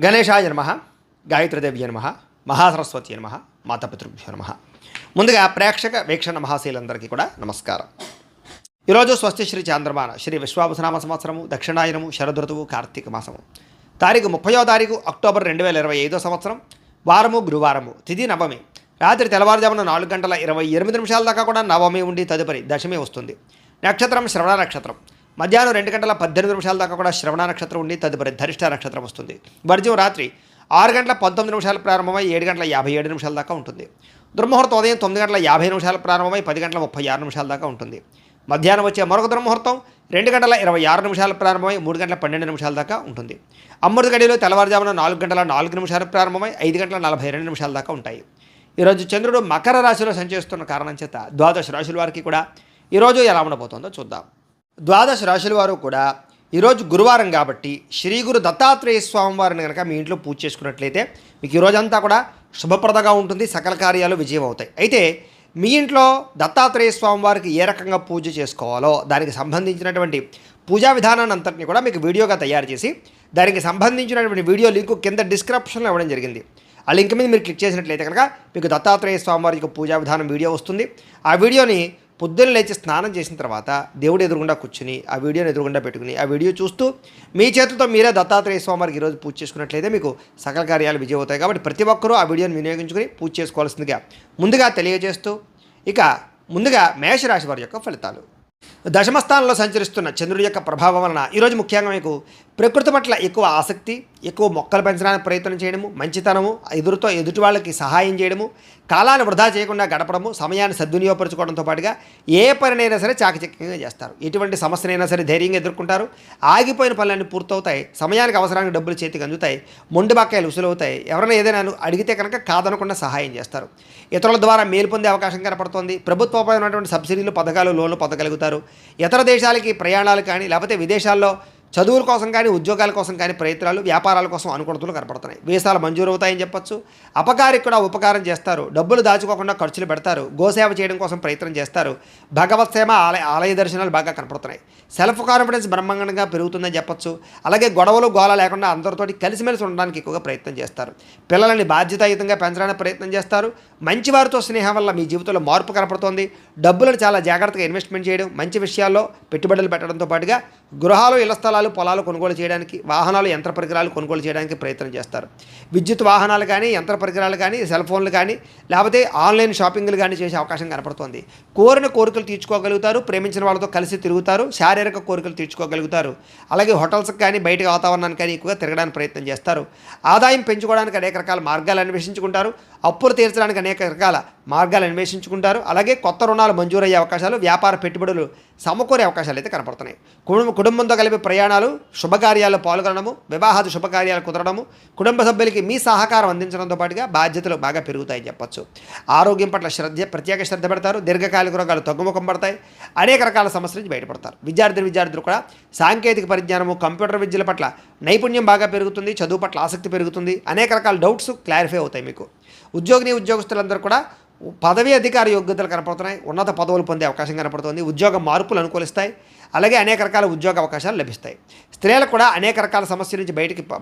గణేశాయ నమః, గాయత్రీదేవ్య నమః, మహాసరస్వతి నమః, మాతాపితృభ్యో నమః. ముందుగా ప్రేక్షక వీక్షణ మహాశీలందరికీ కూడా నమస్కారం. ఈరోజు స్వస్తి శ్రీ చాంద్రమాన శ్రీ విశ్వావసనామ సంవత్సరము దక్షిణాయనము శరదృతువు కార్తీక మాసము తారీఖు 30 అక్టోబర్ 2025 సంవత్సరం వారము గురువారము తిథి నవమి రాత్రి తెల్లవారుజామున 4:28 దాకా కూడా నవమి ఉండి తదుపరి దశమి వస్తుంది. నక్షత్రం శ్రవణ నక్షత్రం మధ్యాహ్నం 2:18 దాకా కూడా శ్రవణ నక్షత్రం ఉండి తదుపరి ధరిష్ట నక్షత్రం వస్తుంది. వర్జ్యం రాత్రి 6:19 ప్రారంభమై 7:57 దాకా ఉంటుంది. దుర్ముహూర్తం ఉదయం 9:50 ప్రారంభమై 10:36 దాకా ఉంటుంది. మధ్యాహ్నం వచ్చే మరొక దుర్ముహూర్తం 2:26 ప్రారంభమై 3:12 దాకా ఉంటుంది. అమృత గడిలో తెల్లవారుజామున 4:04 ప్రారంభమై 5:42 దాకా ఉంటాయి. ఈరోజు చంద్రుడు మకర రాశిలో సంచరిస్తున్న కారణం చేత ద్వాదశ రాశుల వారికి కూడా ఈరోజు ఎలా ఉండబోతుందో చూద్దాం. ద్వాదశ రాశుల వారు కూడా ఈరోజు గురువారం కాబట్టి శ్రీ గురు దత్తాత్రేయ స్వామి వారిని కనుక మీ ఇంట్లో పూజ చేసుకున్నట్లయితే మీకు ఈరోజంతా కూడా శుభప్రదంగా ఉంటుంది, సకల కార్యాలు విజయం అవుతాయి. అయితే మీ ఇంట్లో దత్తాత్రేయ స్వామి వారికి ఏ రకంగా పూజ చేసుకోవాలో దానికి సంబంధించినటువంటి పూజా విధానాన్ని అంతటిని కూడా మీకు వీడియోగా తయారు చేసి దానికి సంబంధించినటువంటి వీడియో లింకు కింద డిస్క్రిప్షన్లో ఇవ్వడం జరిగింది. ఆ లింక్ మీద మీరు క్లిక్ చేసినట్లయితే కనుక మీకు దత్తాత్రేయ స్వామి వారికి పూజా విధానం వీడియో వస్తుంది. ఆ వీడియోని పొద్దున్న లేచి స్నానం చేసిన తర్వాత దేవుడు ఎదురుగుండా కూర్చుని ఆ వీడియోని ఎదురుగుండా పెట్టుకుని ఆ వీడియో చూస్తూ మీ చేతులతో మీరే దత్తాత్రేయ స్వామి వారికి ఈరోజు పూజ చేసుకున్నట్లయితే మీకు సకల కార్యాలు విజయం అవుతాయి. కాబట్టి ప్రతి ఒక్కరూ ఆ వీడియోని వినియోగించుకుని పూజ చేసుకోవాల్సిందిగా ముందుగా తెలియజేస్తూ ఇక ముందుగా మేషరాశి వారి యొక్క ఫలితాలు. దశమస్థానంలో సంచరిస్తున్న చంద్రుడి యొక్క ప్రభావం వలన ఈరోజు ముఖ్యంగా మీకు ప్రకృతి పట్ల ఎక్కువ ఆసక్తి, ఎక్కువ మొక్కలు పెంచడానికి ప్రయత్నం చేయడము, మంచితనము, ఎదుటి వాళ్ళకి సహాయం చేయడము, కాలాన్ని వృధా చేయకుండా గడపడము, సమయాన్ని సద్వినియోగపరచుకోవడంతో పాటుగా ఏ పనినైనా సరే చాకచక్యంగా చేస్తారు. ఎటువంటి సమస్యనైనా సరే ధైర్యంగా ఎదుర్కొంటారు. ఆగిపోయిన పనులన్నీ పూర్తవుతాయి. సమయానికి అవసరానికి డబ్బులు చేతికి అందుతాయి. మొండి బకాయిలు ఉసులవుతాయి. ఎవరైనా ఏదైనా అడిగితే కనుక కాదనకుండా సహాయం చేస్తారు. ఇతరుల ద్వారా మేలు పొందే అవకాశం కనపడుతుంది. ప్రభుత్వపరమైనటువంటి సబ్సిడీలు, పథకాలు, లోన్లు పొందగలుగుతారు. ఇతర దేశాలకి ప్రయాణాలు కానీ లేకపోతే విదేశాల్లో చదువుల కోసం కానీ ఉద్యోగాల కోసం కానీ ప్రయత్నాలు, వ్యాపారాల కోసం అనుకూలతలు కనపడుతున్నాయి. వీసాలు మంజూరు అవుతాయని చెప్పొచ్చు. అపకారికి కూడా ఉపకారం చేస్తారు. డబ్బులు దాచుకోకుండా ఖర్చులు పెడతారు. గోసేవ చేయడం కోసం ప్రయత్నం చేస్తారు. భగవత్ సేవ, ఆలయ దర్శనాలు బాగా కనపడుతున్నాయి. సెల్ఫ్ కాన్ఫిడెన్స్ బ్రహ్మాండంగా పెరుగుతుందని చెప్పొచ్చు. అలాగే గొడవలు గోల లేకుండా అందరితోటి కలిసిమెలిసి ఉండడానికి ఎక్కువగా ప్రయత్నం చేస్తారు. పిల్లలని బాధ్యతాయుతంగా పెంచడానికి ప్రయత్నం చేస్తారు. మంచి వారితో స్నేహం వల్ల మీ జీవితంలో మార్పు కనపడుతోంది. డబ్బులను చాలా జాగ్రత్తగా ఇన్వెస్ట్మెంట్ చేయడం, మంచి విషయాల్లో పెట్టుబడులు పెట్టడంతో పాటుగా గృహాలు, ఇళ్ల స్థలాలు, పొలాలు కొనుగోలు చేయడానికి, వాహనాలు, యంత్ర పరికరాలు కొనుగోలు చేయడానికి ప్రయత్నం చేస్తారు. విద్యుత్ వాహనాలు కానీ, యంత్ర పరికరాలు కానీ, సెల్ ఫోన్లు కానీ, లేకపోతే ఆన్లైన్ షాపింగ్లు కానీ చేసే అవకాశం కనపడుతుంది. కోరిన కోరికలు తీర్చుకోగలుగుతారు. ప్రేమించిన వాళ్ళతో కలిసి తిరుగుతారు. శారీరక కోరికలు తీర్చుకోగలుగుతారు. అలాగే హోటల్స్కి కానీ, బయట వాతావరణానికి కానీ ఎక్కువగా తిరగడానికి ప్రయత్నం చేస్తారు. ఆదాయం పెంచుకోవడానికి అనేక రకాల మార్గాలు అన్వేషించుకుంటారు. అప్పులు తీర్చడానికి అనేక రకాల మార్గాలు అన్వేషించుకుంటారు. అలాగే కొత్త రుణాలు మంజూరయ్యే అవకాశాలు, వ్యాపార పెట్టుబడులు సమకూరే అవకాశాలు అయితే కనపడుతున్నాయి. కుటుంబంతో కలిపి ప్రయాణాలు, శుభకార్యాల్లో పాల్గొనడము, వివాహాది శుభకార్యాలు కుదరడము, కుటుంబ సభ్యులకి మీ సహకారం అందించడంతో పాటుగా బాధ్యతలు బాగా పెరుగుతాయని చెప్పొచ్చు. ఆరోగ్యం పట్ల ప్రత్యేక శ్రద్ధ పెడతారు. దీర్ఘకాలిక రోగాలు తగ్గుముఖం పడతాయి. అనేక రకాల సమస్యల నుంచి బయటపడతారు. విద్యార్థులు కూడా సాంకేతిక పరిజ్ఞానము, కంప్యూటర్ విద్యల పట్ల నైపుణ్యం బాగా పెరుగుతుంది. చదువు పట్ల ఆసక్తి పెరుగుతుంది. అనేక రకాల డౌట్స్ క్లారిఫై అవుతాయి మీకు. ఉద్యోగస్తులందరూ కూడా పదవి అధికార యోగ్యతలు కనపడుతున్నాయి. ఉన్నత పదవులు పొందే అవకాశం కనపడుతుంది. ఉద్యోగ మార్పులు అనుకూలిస్తాయి. అలాగే అనేక రకాల ఉద్యోగ అవకాశాలు లభిస్తాయి. స్త్రీలకు కూడా అనేక రకాల సమస్యల నుంచి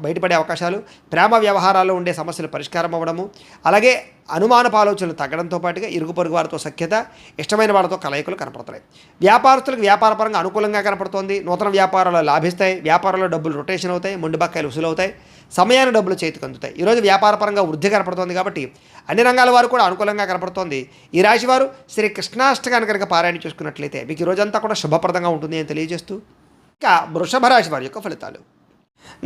బయటపడే అవకాశాలు, ప్రేమ వ్యవహారాల్లో ఉండే సమస్యలు పరిష్కారం అవ్వడము, అలాగే అనుమానపు ఆలోచనలు తగ్గడంతో పాటుగా ఇరుగు పొరుగు వారితో సఖ్యత, ఇష్టమైన వాళ్ళతో కలయికలు కనపడుతున్నాయి. వ్యాపారస్తులకు వ్యాపారపరంగా అనుకూలంగా కనపడుతోంది. నూతన వ్యాపారాలు లాభిస్తాయి. వ్యాపారంలో డబ్బులు రొటేషన్ అవుతాయి. మొండి బకాయిలు వసూలవుతాయి. సమయాన్ని డబ్బులు చేతికి అందుతాయి. ఈరోజు వ్యాపారపరంగా వృద్ధి కనపడుతోంది కాబట్టి అన్ని రంగాల వారు కూడా అనుకూలంగా కనపడుతోంది. ఈ రాశి వారు శ్రీ కృష్ణాష్టకాన్ని కనుక పారాయణ చేసుకున్నట్లయితే మీకు ఈ రోజంతా కూడా శుభప్రదంగా ఉంటుంది అని తెలియజేస్తూ ఇక వృషభ రాశి వారి యొక్క ఫలితాలు.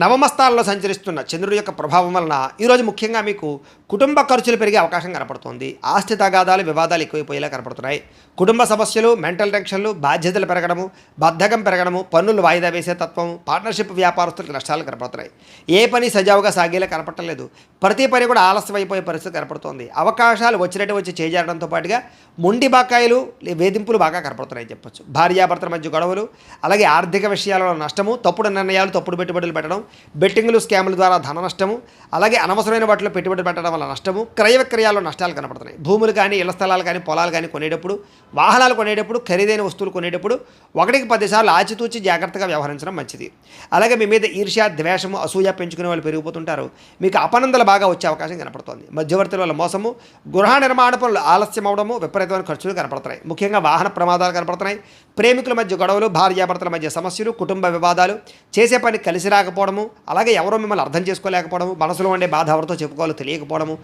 నవమ స్థానంలో సంచరిస్తున్న చంద్రుడి యొక్క ప్రభావం వలన ఈరోజు ముఖ్యంగా మీకు కుటుంబ ఖర్చులు పెరిగే అవకాశం కనపడుతుంది. ఆస్తి తగాదాలు, వివాదాలు ఎక్కువైపోయేలా కనపడుతున్నాయి. కుటుంబ సమస్యలు, మెంటల్ టెన్షన్లు, బాధ్యతలు పెరగడము, బద్ధకం పెరగడము, పన్నులు వాయిదా వేసే తత్వం, పార్ట్నర్షిప్ వ్యాపారస్తులకు నష్టాలు కనపడుతున్నాయి. ఏ పని సజావుగా సాగేలా కనపడలేదు. ప్రతి పని కూడా ఆలస్యం అయిపోయే పరిస్థితి కనపడుతోంది. అవకాశాలు వచ్చినట్టు వచ్చి చేజారడంతో పాటుగా మొండి బకాయిలు, వేధింపులు బాగా కనపడుతున్నాయని చెప్పొచ్చు. భార్యాభర్తల మధ్య గొడవలు, అలాగే ఆర్థిక విషయాలలో నష్టము, తప్పుడు నిర్ణయాలు, తప్పుడు పెట్టుబడులు పెట్టడం, బెట్టింగ్లు స్కాముల ద్వారా ధన నష్టము, అలాగే అనవసరమైన వాటిలో పెట్టుబడి పెట్టడం వల్ల నష్టము, క్రయ విక్రయాల్లో నష్టాలు కనపడుతున్నాయి. భూములు కానీ, ఇళ్ల స్థలాలు కానీ, పొలాలు కానీ కొనేటప్పుడు, వాహనాలు కొనేటప్పుడు, ఖరీదైన వస్తువులు కొనేటప్పుడు 1కి 10 సార్లు ఆచితూచి జాగ్రత్తగా వ్యవహరించడం మంచిది. అలాగే మీ మీద ఈర్ష్య, ద్వేషము, అసూయ పెంచుకునే వాళ్ళు పెరిగిపోతుంటారు. మీకు అపనందలు బాగా వచ్చే అవకాశం కనపడుతోంది. మధ్యవర్తుల వల్ల మోసము, గృహ నిర్మాణ పనులు ఆలస్యం అవడము, విపరీతమైన ఖర్చులు కనపడుతున్నాయి. ముఖ్యంగా వాహన ప్రమాదాలు కనపడుతున్నాయి. ప్రేమికుల మధ్య గొడవలు, భార్యాభర్తల మధ్య సమస్యలు, కుటుంబ వివాదాలు, చేసే పని కలిసి రాకపోవడము, అలాగే ఎవరో మిమ్మల్ని అర్థం చేసుకోలేకపోవడము, మనసులో ఉండే బాధ ఎవరితో చెప్పుకోవాలో తెలియకపోవడము,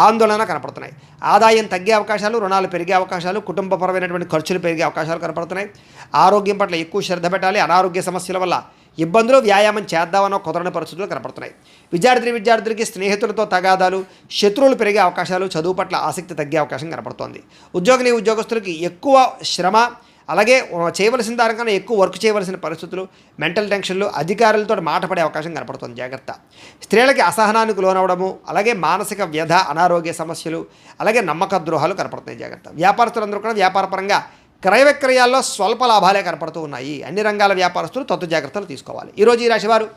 ఆందోళన కనపడుతున్నాయి. ఆదాయం తగ్గే అవకాశాలు, రుణాలు పెరిగే అవకాశాలు, కుటుంబపరమైనటువంటి ఖర్చులు పెరిగే అవకాశాలు కనపడుతున్నాయి. ఆరోగ్యం పట్ల ఎక్కువ శ్రద్ధ పెట్టాలి. అనారోగ్య సమస్యల వల్ల ఇబ్బందులు, వ్యాయామం చేద్దామనో కుదరని పరిస్థితులు కనపడుతున్నాయి. విద్యార్థులకి స్నేహితులతో తగాదాలు, శత్రువులు పెరిగే అవకాశాలు, చదువు పట్ల ఆసక్తి తగ్గే అవకాశం కనపడుతోంది. ఉద్యోగస్తులకి ఎక్కువ శ్రమ, అలాగే చేయవలసిన దానికన్నా ఎక్కువ వర్క్ చేయవలసిన పరిస్థితులు, మెంటల్ టెన్షన్లు, అధికారులతో మాట పడే అవకాశం కనపడుతుంది. జాగ్రత్త. స్త్రీలకి అసహనానికి లోనవడము, అలాగే మానసిక వ్యధ, అనారోగ్య సమస్యలు, అలాగే నమ్మక ద్రోహాలు కనపడుతున్నాయి. జాగ్రత్త. వ్యాపారస్తులందరూ కూడా వ్యాపారపరంగా క్రయ విక్రయాల్లో స్వల్ప లాభాలే కనపడుతూ ఉన్నాయి. అన్ని రంగాల వ్యాపారస్తులు తత్తు జాగ్రత్తలు తీసుకోవాలి. ఈరోజు ఈ రాశివారు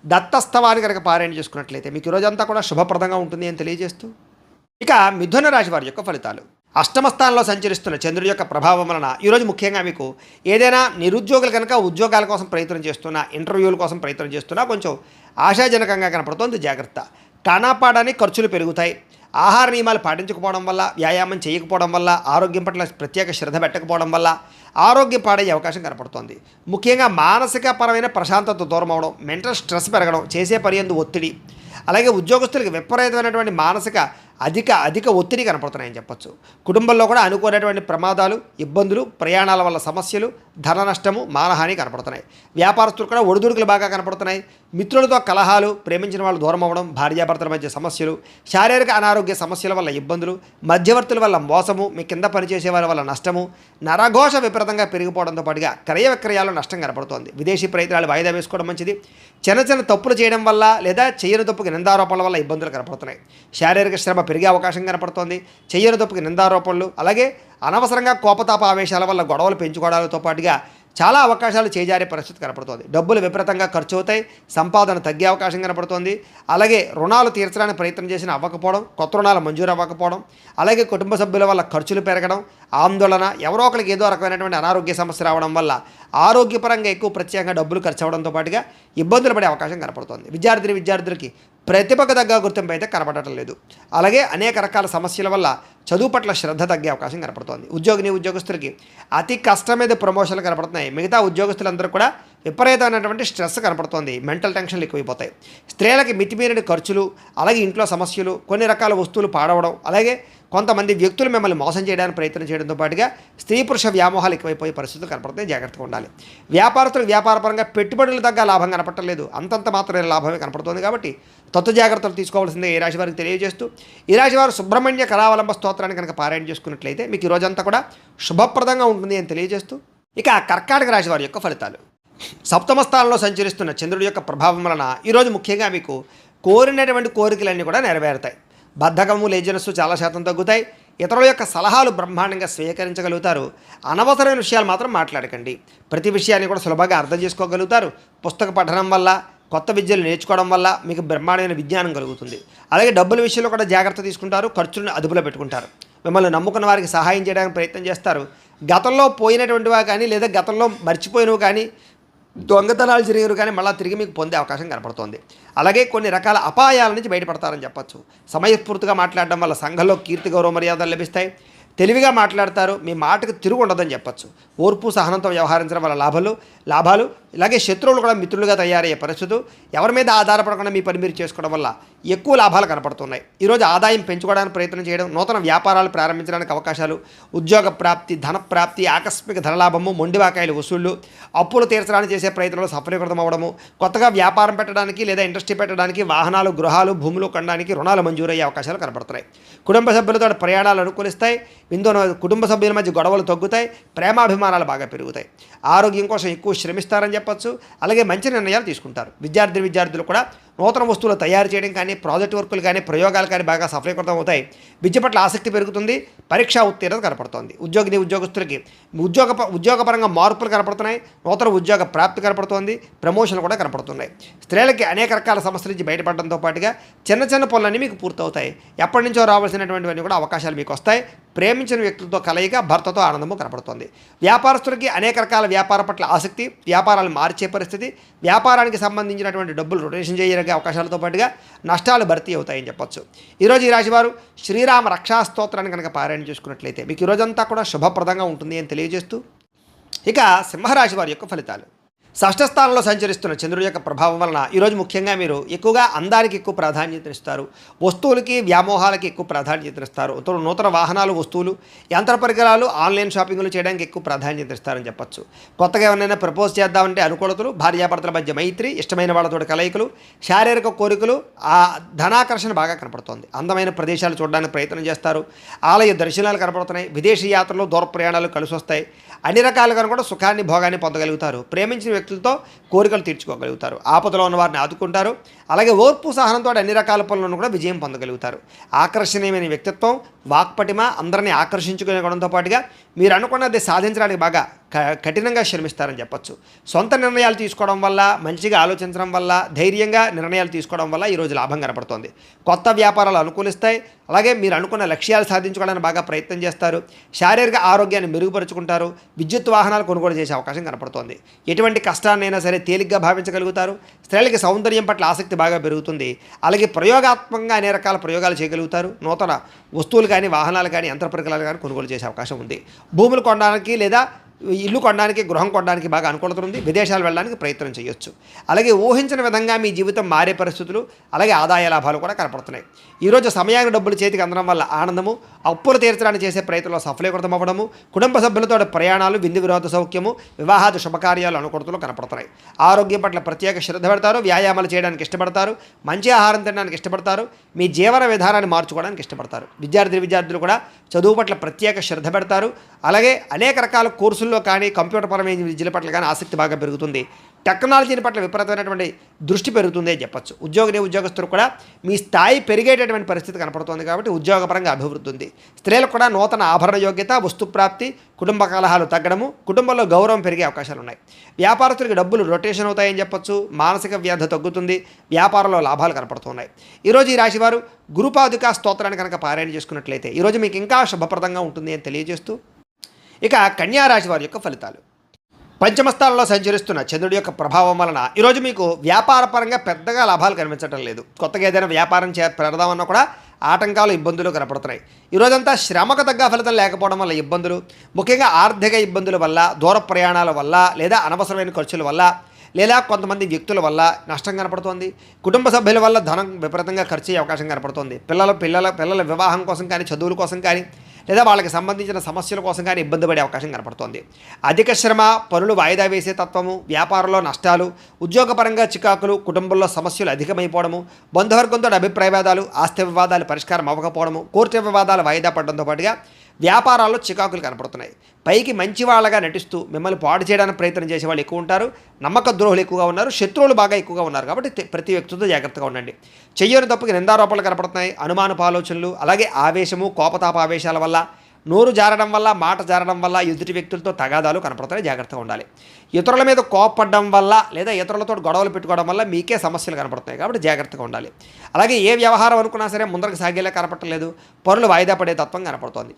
దత్తస్తవాన్ని కనుక పారాయణ చేసుకున్నట్లయితే మీకు ఈరోజంతా కూడా శుభప్రదంగా ఉంటుంది అని తెలియజేస్తూ, ఇక మిథున రాశి వారి యొక్క ఫలితాలు. అష్టమ స్థానంలో సంచరిస్తున్న చంద్రుడి యొక్క ప్రభావం వలన ఈరోజు ముఖ్యంగా మీకు ఏదైనా నిరుద్యోగులు కనుక ఉద్యోగాల కోసం ప్రయత్నం చేస్తున్నా, ఇంటర్వ్యూల కోసం ప్రయత్నం చేస్తున్నా కొంచెం ఆశాజనకంగా కనపడుతోంది. జాగ్రత్త. కానాపాడానికి ఖర్చులు పెరుగుతాయి. ఆహార నియమాలు పాటించకపోవడం వల్ల, వ్యాయామం చేయకపోవడం వల్ల, ఆరోగ్యం పట్ల ప్రత్యేక శ్రద్ధ పెట్టకపోవడం వల్ల ఆరోగ్యం పాడయ్యే అవకాశం కనపడుతోంది. ముఖ్యంగా మానసిక పరమైన ప్రశాంతత దూరం అవడం, మెంటల్ స్ట్రెస్ పెరగడం, చేసే పని యందు ఒత్తిడి, అలాగే ఉద్యోగస్తులకు విపరీతమైనటువంటి మానసిక అధిక ఒత్తిడి కనపడుతున్నాయని చెప్పొచ్చు. కుటుంబంలో కూడా అనుకోనటువంటి ప్రమాదాలు, ఇబ్బందులు, ప్రయాణాల వల్ల సమస్యలు, ధన నష్టము, మానహాని కనపడుతున్నాయి. వ్యాపారస్తులు కూడా ఒడిదుడుకులు బాగా కనపడుతున్నాయి. మిత్రులతో కలహాలు, ప్రేమించిన వాళ్ళు దూరం అవ్వడం, భార్యాభర్తల మధ్య సమస్యలు, శారీరక అనారోగ్య సమస్యల వల్ల ఇబ్బందులు, మధ్యవర్తుల వల్ల మోసము, మీ కింద పనిచేసే వారి వల్ల నష్టము, నరఘోష విపరీతంగా పెరిగిపోవడంతో పాటుగా క్రయ విక్రయాల్లో నష్టం కనపడుతోంది. విదేశీ ప్రయత్నాలు వాయిదా వేసుకోవడం మంచిది. చిన్న తప్పులు చేయడం వల్ల లేదా చేయని తప్పుకి నిందారోపణల వల్ల ఇబ్బందులు కనపడుతున్నాయి. శారీరక శ్రమ పెరిగే అవకాశం కనపడుతోంది. చేయని తప్పుకి నిందారోపణలు, అలాగే అనవసరంగా కోపతాప ఆవేశాల వల్ల గొడవలు పెంచుకోవడాలతో పాటుగా చాలా అవకాశాలు చేజారే పరిస్థితి కనపడుతోంది. డబ్బులు విపరీతంగా ఖర్చు అవుతాయి. సంపాదన తగ్గే అవకాశం కనపడుతోంది. అలాగే రుణాలు తీర్చడానికి ప్రయత్నం చేసిన అవ్వకపోవడం, కొత్త రుణాలు మంజూరు అవ్వకపోవడం, అలాగే కుటుంబ సభ్యుల వల్ల ఖర్చులు పెరగడం, ఆందోళన, ఎవరో ఒకరికి ఏదో రకమైనటువంటి అనారోగ్య సమస్య రావడం వల్ల ఆరోగ్యపరంగా ఎక్కువ ప్రత్యేకంగా డబ్బులు ఖర్చు అవడంతో పాటుగా ఇబ్బందులు పడే అవకాశం కనపడుతోంది. విద్యార్థులకి ప్రతిభకు తగ్గ గుర్తింపు అయితే కనపడటం లేదు. అలాగే అనేక రకాల సమస్యల వల్ల చదువు పట్ల శ్రద్ధ తగ్గే అవకాశం కనపడుతోంది. ఉద్యోగస్తులకి అతి కష్టం మీద ప్రమోషన్లు కనపడుతున్నాయి. మిగతా ఉద్యోగస్తులందరూ కూడా విపరీతమైనటువంటి స్ట్రెస్ కనపడుతోంది. మెంటల్ టెన్షన్లు ఎక్కువైపోతాయి. స్త్రీలకి మితిమీరిన ఖర్చులు, అలాగే ఇంట్లో సమస్యలు, కొన్ని రకాల వస్తువులు పాడవడం, అలాగే కొంతమంది వ్యక్తులు మిమ్మల్ని మోసం చేయడానికి ప్రయత్నం చేయడంతో పాటుగా స్త్రీ పురుష వ్యామోహాలు ఎక్కువైపోయే పరిస్థితులు కనపడుతున్నాయి. జాగ్రత్తగా ఉండాలి. వ్యాపారస్తులకు వ్యాపారపరంగా పెట్టుబడులు తగ్గ లాభం కనపడలేదు. అంతంత మాత్రమే లాభమే కనపడుతుంది. కాబట్టి తత్వ జాగ్రత్తలు తీసుకోవాల్సిందే ఈ రాశి వారికి తెలియజేస్తూ, ఈ రాశి వారు సుబ్రహ్మణ్య కరావలంబ స్తోత్రాన్ని కనుక పారాయణ చేసుకున్నట్లయితే మీకు ఈ రోజంతా కూడా శుభప్రదంగా ఉంటుంది అని తెలియజేస్తూ, ఇక కర్కాటక రాశి వారి యొక్క ఫలితాలు. సప్తమ స్థానంలో సంచరిస్తున్న చంద్రుడి యొక్క ప్రభావం వలన ఈరోజు ముఖ్యంగా మీకు కోరినటువంటి కోరికలన్నీ కూడా నెరవేరుతాయి. బద్ధకము, లేజినెస్ చాలా శాతం తగ్గుతాయి. ఇతరుల యొక్క సలహాలు బ్రహ్మాండంగా స్వీకరించగలుగుతారు. అనవసరమైన విషయాలు మాత్రం మాట్లాడకండి. ప్రతి విషయాన్ని కూడా సులభంగా అర్థం చేసుకోగలుగుతారు. పుస్తక పఠనం వల్ల, కొత్త విద్యలు నేర్చుకోవడం వల్ల మీకు బ్రహ్మాండమైన విజ్ఞానం కలుగుతుంది. అలాగే డబ్బుల విషయంలో కూడా జాగ్రత్త తీసుకుంటారు. ఖర్చులను అదుపులో పెట్టుకుంటారు. మిమ్మల్ని నమ్ముకున్న వారికి సహాయం చేయడానికి ప్రయత్నం చేస్తారు. గతంలో పోయినటువంటివా కానీ, లేదా గతంలో మర్చిపోయినవి కానీ, దొంగతనాలు జరిగినవి కానీ మళ్ళీ తిరిగి మీకు పొందే అవకాశం కనపడుతోంది. అలాగే కొన్ని రకాల అపాయాల నుంచి బయటపడతారని చెప్పచ్చు. సమయస్ఫూర్తిగా మాట్లాడడం వల్ల సంఘంలో కీర్తి, గౌరవ మర్యాదలు లభిస్తాయి. తెలివిగా మాట్లాడతారు. మీ మాటకు తిరుగు ఉండదని చెప్పచ్చు. ఓర్పు సహనంతో వ్యవహరించడం వల్ల లాభాలు, ఇలాగే శత్రువులు కూడా మిత్రులుగా తయారయ్యే పరిస్థితులు, ఎవరి మీద ఆధారపడకుండా మీ పని మీరు చేసుకోవడం వల్ల ఎక్కువ లాభాలు కనపడుతున్నాయి. ఈరోజు ఆదాయం పెంచుకోవడానికి ప్రయత్నం చేయడం, నూతన వ్యాపారాలు ప్రారంభించడానికి అవకాశాలు, ఉద్యోగ ప్రాప్తి, ధన ప్రాప్తి, ఆకస్మిక ధనలాభము, మొండివాకాయలు వసూళ్లు, అప్పులు తీర్చడానికి చేసే ప్రయత్నంలో సఫలీకృతం అవ్వడము, కొత్తగా వ్యాపారం పెట్టడానికి లేదా ఇండస్ట్రీ పెట్టడానికి, వాహనాలు, గృహాలు, భూములు కొనడానికి రుణాలు మంజూరయ్యే అవకాశాలు కనపడుతున్నాయి. కుటుంబ సభ్యులతో ప్రయాణాలు అనుకూలిస్తాయి. కుటుంబ సభ్యుల మధ్య గొడవలు తగ్గుతాయి. ప్రేమాభిమానాలు బాగా పెరుగుతాయి. ఆరోగ్యం కోసం ఎక్కువ శ్రమిస్తారని చెప్పచ్చు. అలాగే మంచి నిర్ణయాలు తీసుకుంటారు. విద్యార్థులు కూడా నూతన వస్తువులు తయారు చేయడం కానీ, ప్రాజెక్ట్ వర్కులు కానీ, ప్రయోగాలు కానీ బాగా సఫలీకృతం అవుతాయి. విద్య పట్ల ఆసక్తి పెరుగుతుంది. పరీక్షా ఉత్తీర్ణత కనపడుతోంది. ఉద్యోగస్తులకి ఉద్యోగపరంగా మార్పులు కనపడుతున్నాయి. నూతన ఉద్యోగ ప్రాప్తి కనపడుతోంది. ప్రమోషన్లు కూడా కనపడుతున్నాయి. స్త్రీలకి అనేక రకాల సమస్యల నుంచి బయటపడడంతో పాటుగా చిన్న చిన్న పనులన్నీ మీకు పూర్తవుతాయి. ఎప్పటి నుంచో రావాల్సినటువంటివన్నీ కూడా అవకాశాలు మీకు వస్తాయి. ప్రేమించిన వ్యక్తులతో కలయిక, భర్తతో ఆనందము కనపడుతోంది. వ్యాపారస్తులకి అనేక రకాల వ్యాపార పట్ల ఆసక్తి, వ్యాపారాలు మార్చే పరిస్థితి, వ్యాపారానికి సంబంధించినటువంటి డబ్బులు రొటేషన్ చేయగలిగే అవకాశాలతో పాటుగా నష్టాలు భర్తీ అవుతాయని చెప్పొచ్చు. ఈరోజు ఈ రాశివారు శ్రీరామ రక్షా స్తోత్రాన్ని కనుక పారాయణ చేసుకున్నట్లయితే మీకు ఈరోజంతా కూడా శుభప్రదంగా ఉంటుంది అని తెలియజేస్తూ, ఇక సింహరాశి వారి యొక్క ఫలితాలు. షష్ఠస్థానంలో సంచరిస్తున్న చంద్రుడి యొక్క ప్రభావం వలన ఈరోజు ముఖ్యంగా మీరు ఎక్కువగా అందానికి ఎక్కువ ప్రాధాన్యతనిస్తారు. వస్తువులకి, వ్యామోహాలకి ఎక్కువ ప్రాధాన్యతనిస్తారు. నూతన వాహనాలు, వస్తువులు, యంత్ర పరికరాలు, ఆన్లైన్ షాపింగ్లు చేయడానికి ఎక్కువ ప్రాధాన్యతనిస్తారని చెప్పచ్చు. కొత్తగా ఎవరైనా ప్రపోజ్ చేద్దామంటే అనుకూలతలు, భార్యాభర్తల మధ్య మైత్రి, ఇష్టమైన వాళ్ళతో కలయికలు, శారీరక కోరికలు, ఆ ధనాకర్షణ బాగా కనపడుతోంది. అందమైన ప్రదేశాలు చూడడానికి ప్రయత్నం చేస్తారు. ఆలయ దర్శనాలు కనపడుతున్నాయి. విదేశీ యాత్రలు, దూర ప్రయాణాలు కలిసి వస్తాయి. అన్ని రకాలుగా కూడా సుఖాన్ని, భోగాన్ని పొందగలుగుతారు. ప్రేమించిన వ్యక్తులతో కోరికలు తీర్చుకోగలుగుతారు. ఆపదలో ఉన్న వారిని ఆదుకుంటారు. అలాగే ఓర్పు సహనంతో అన్ని రకాల పనులను కూడా విజయం పొందగలుగుతారు. ఆకర్షణీయమైన వ్యక్తిత్వం, వాక్పటిమ, అందరినీ ఆకర్షించుకునే గుణంతో పాటుగా మీరు అనుకున్నది సాధించడానికి బాగా కఠినంగా శ్రమిస్తారని చెప్పచ్చు. సొంత నిర్ణయాలు తీసుకోవడం వల్ల, మంచిగా ఆలోచించడం వల్ల, ధైర్యంగా నిర్ణయాలు తీసుకోవడం వల్ల ఈరోజు లాభం కనపడుతోంది. కొత్త వ్యాపారాలు అనుకూలిస్తాయి. అలాగే మీరు అనుకున్న లక్ష్యాలు సాధించుకోవడానికి బాగా ప్రయత్నం చేస్తారు. శారీరక ఆరోగ్యాన్ని మెరుగుపరుచుకుంటారు. విద్యుత్ వాహనాలు కొనుగోలు చేసే అవకాశం కనపడుతోంది. ఎటువంటి కష్టాన్నైనా సరే తేలిగ్గా భావించగలుగుతారు. స్త్రీలకి సౌందర్యం పట్ల ఆసక్తి బాగా పెరుగుతుంది. అలాగే ప్రయోగాత్మకంగా అనేక రకాల ప్రయోగాలు చేయగలుగుతారు. నూతన వస్తువులు కానీ, వాహనాలు కానీ, యంత్ర పరికరాలు కానీ కొనుగోలు చేసే అవకాశం ఉంది. భూములు కొనడానికి లేదా ఇల్లు కొనడానికి, గృహం కొనడానికి బాగా అనుకూలత ఉంది. విదేశాలు వెళ్ళడానికి ప్రయత్నం చేయొచ్చు. అలాగే ఊహించిన విధంగా మీ జీవితం మారే పరిస్థితులు, అలాగే ఆదాయ లాభాలు కూడా కనపడుతున్నాయి. ఈరోజు సమయానికి డబ్బులు చేతికి అందడం వల్ల ఆనందము, అప్పులు తీర్చడానికి చేసే ప్రయత్నంలో సఫలీకృతం అవ్వడము, కుటుంబ సభ్యులతో ప్రయాణాలు, విందు వినోద సౌఖ్యము, వివాహాది శుభకార్యాలు అనుకూలతలు కనపడుతున్నాయి. ఆరోగ్యం పట్ల ప్రత్యేక శ్రద్ధ పెడతారు. వ్యాయామాలు చేయడానికి ఇష్టపడతారు. మంచి ఆహారం తినడానికి ఇష్టపడతారు. మీ జీవన విధానాన్ని మార్చుకోవడానికి ఇష్టపడతారు. విద్యార్థులు కూడా చదువు పట్ల ప్రత్యేక శ్రద్ధ పెడతారు. అలాగే అనేక రకాల కోర్సుల్లో కానీ, కంప్యూటర్ పరమైన విద్యల పట్ల కానీ ఆసక్తి బాగా పెరుగుతుంది. టెక్నాలజీని పట్ల విపరీతమైనటువంటి దృష్టి పెరుగుతుంది అని చెప్పచ్చు. ఉద్యోగస్తులు కూడా మీ స్థాయి పెరిగేటటువంటి పరిస్థితి కనపడుతుంది. కాబట్టి ఉద్యోగపరంగా అభివృద్ధి ఉంది. స్త్రీలకు కూడా నూతన ఆభరణ యోగ్యత, వస్తుప్రాప్తి, కుటుంబ కలహాలు తగ్గడము, కుటుంబంలో గౌరవం పెరిగే అవకాశాలు ఉన్నాయి. వ్యాపారస్తులకి డబ్బులు రొటేషన్ అవుతాయని చెప్పచ్చు. మానసిక వ్యాధి తగ్గుతుంది. వ్యాపారంలో లాభాలు కనపడుతున్నాయి. ఈరోజు ఈ రాశివారు గురుపాదుకా స్తోత్రాన్ని కనుక పారాయణ చేసుకున్నట్లయితే ఈరోజు మీకు ఇంకా శుభప్రదంగా ఉంటుంది అని తెలియజేస్తూ, ఇక కన్యా రాశి వారి యొక్క ఫలితాలు. పంచమస్థానంలో సంచరిస్తున్న చంద్రుడి యొక్క ప్రభావం వలన ఈరోజు మీకు వ్యాపారపరంగా పెద్దగా లాభాలు కనిపించడం లేదు. కొత్తగా ఏదైనా వ్యాపారం పెడదామన్నా కూడా ఆటంకాలు, ఇబ్బందులు కనపడుతున్నాయి. ఈరోజంతా శ్రమకు తగ్గ ఫలితం లేకపోవడం వల్ల ఇబ్బందులు, ముఖ్యంగా ఆర్థిక ఇబ్బందుల వల్ల, దూర ప్రయాణాల వల్ల, లేదా అనవసరమైన ఖర్చుల వల్ల, లేదా కొంతమంది వ్యక్తుల వల్ల నష్టం కనపడుతోంది. కుటుంబ సభ్యుల వల్ల ధనం విపరీతంగా ఖర్చు అయ్యే అవకాశం కనపడుతోంది. పిల్లల వివాహం కోసం కానీ, చదువుల కోసం కానీ, లేదా వాళ్ళకి సంబంధించిన సమస్యల కోసం కానీ ఇబ్బంది పడే అవకాశం కనపడుతోంది. అధిక శ్రమ, పనులు వాయిదా వేసే తత్వము, వ్యాపారంలో నష్టాలు, ఉద్యోగపరంగా చికాకులు, కుటుంబంలో సమస్యలు అధికమైపోవడము, బంధువర్గంతో అభిప్రాయ వివాదాలు, ఆస్తి వివాదాలు పరిష్కారం అవ్వకపోవడము, కోర్టు వివాదాలు వాయిదా పడడంతో పాటుగా వ్యాపారాల్లో చికాకులు కనపడుతున్నాయి. పైకి మంచి వాళ్ళగా నటిస్తూ మిమ్మల్ని పాడు చేయడానికి ప్రయత్నం చేసే వాళ్ళు ఎక్కువ ఉంటారు. నమ్మక ద్రోహులు ఎక్కువగా ఉన్నారు. శత్రువులు బాగా ఎక్కువగా ఉన్నారు. కాబట్టి ప్రతి వ్యక్తితో జాగ్రత్తగా ఉండండి. చెయ్యని తప్పుకి నిందారోపణలు కనపడుతున్నాయి. అనుమానపు ఆలోచనలు, అలాగే ఆవేశము, కోపతాప ఆవేశాల వల్ల, నోరు జారడం వల్ల, మాట జారడం వల్ల ఎదుటి వ్యక్తులతో తగాదాలు కనపడుతున్నాయి. జాగ్రత్తగా ఉండాలి. ఇతరుల మీద కోపపడడం వల్ల, లేదా ఇతరులతో గొడవలు పెట్టుకోవడం వల్ల మీకే సమస్యలు కనపడుతున్నాయి. కాబట్టి జాగ్రత్తగా ఉండాలి. అలాగే ఏ వ్యవహారం అనుకున్నా సరే ముందరకు సాగేలా కనపడలేదు. పనులు వాయిదా పడే తత్వం కనపడుతోంది.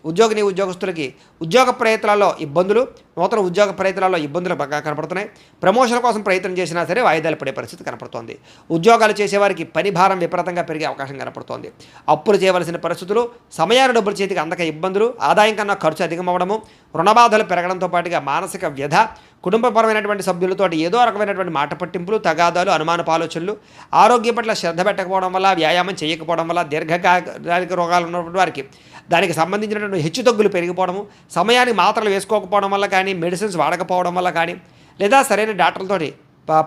ఉద్యోగస్తులకి ఉద్యోగ ప్రయత్నాల్లో ఇబ్బందులు, నూతన ఉద్యోగ ప్రయత్నాల్లో ఇబ్బందులు బాగా కనపడుతున్నాయి. ప్రమోషన్ కోసం ప్రయత్నం చేసినా సరే వాయిదాలు పడే పరిస్థితి కనపడుతోంది. ఉద్యోగాలు చేసేవారికి పని భారం విపరీతంగా పెరిగే అవకాశం కనపడుతోంది. అప్పులు చేయవలసిన పరిస్థితులు, సమయాన్ని డబ్బులు చేతికి అందక ఇబ్బందులు, ఆదాయం కన్నా ఖర్చు అధికమవ్వడము, రుణబాధలు పెరగడంతో పాటుగా మానసిక వ్యధ, కుటుంబపరమైనటువంటి సభ్యులతో ఏదో రకమైనటువంటి మాట పట్టింపులు, తగాదాలు, అనుమానపు ఆలోచనలు, ఆరోగ్యం పట్ల శ్రద్ధ పెట్టకపోవడం వల్ల, వ్యాయామం చేయకపోవడం వల్ల, దీర్ఘకాలిక రోగాలు ఉన్నటువంటి వారికి దానికి సంబంధించినటువంటి హెచ్చుతగ్గులు పెరిగిపోవడము, సమయానికి మాత్రలు వేసుకోకపోవడం వల్ల కానీ, మెడిసిన్స్ వాడకపోవడం వల్ల కానీ, లేదా సరైన డాక్టర్లతోటి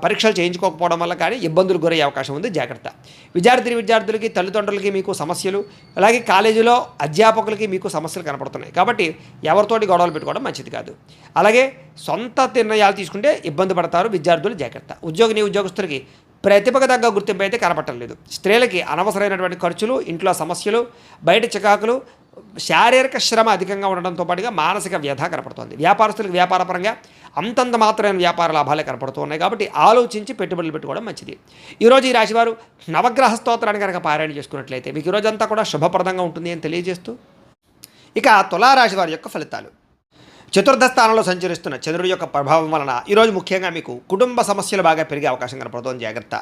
పరీక్షలు చేయించుకోకపోవడం వల్ల కానీ ఇబ్బందులు గురయ్యే అవకాశం ఉంది. జాగ్రత్త. విద్యార్థులకి, తల్లిదండ్రులకి మీకు సమస్యలు, అలాగే కాలేజీలో అధ్యాపకులకి మీకు సమస్యలు కనపడుతున్నాయి. కాబట్టి ఎవరితోటి గొడవలు పెట్టుకోవడం మంచిది కాదు. అలాగే సొంత నిర్ణయాలు తీసుకుంటే ఇబ్బంది పడతారు విద్యార్థులు. జాగ్రత్త. ఉద్యోగస్తులకి ప్రతిభకు తగ్గ గుర్తింపు అయితే కనపడటం లేదు. స్త్రీలకి అనవసరమైనటువంటి ఖర్చులు, ఇంట్లో సమస్యలు, బయట చికాకులు, శారీరక శ్రమ అధికంగా ఉండడంతో పాటుగా మానసిక వ్యధ కనపడుతుంది. వ్యాపారస్తులకు వ్యాపారపరంగా అంతంత మాత్రమైన వ్యాపార లాభాలే కనపడుతూ ఉన్నాయి. కాబట్టి ఆలోచించి పెట్టుబడులు పెట్టుకోవడం మంచిది. ఈరోజు ఈ రాశివారు నవగ్రహ స్తోత్రాన్ని కనుక పారాయణ చేసుకున్నట్లయితే మీకు ఈరోజంతా కూడా శుభప్రదంగా ఉంటుంది అని తెలియజేస్తూ, ఇక తులారాశి వారి యొక్క ఫలితాలు. చతుర్థ స్థానంలో సంచరిస్తున్న చంద్రుడి యొక్క ప్రభావం వలన ఈరోజు ముఖ్యంగా మీకు కుటుంబ సమస్యలు బాగా పెరిగే అవకాశం కనపడుతోంది. జాగ్రత్త.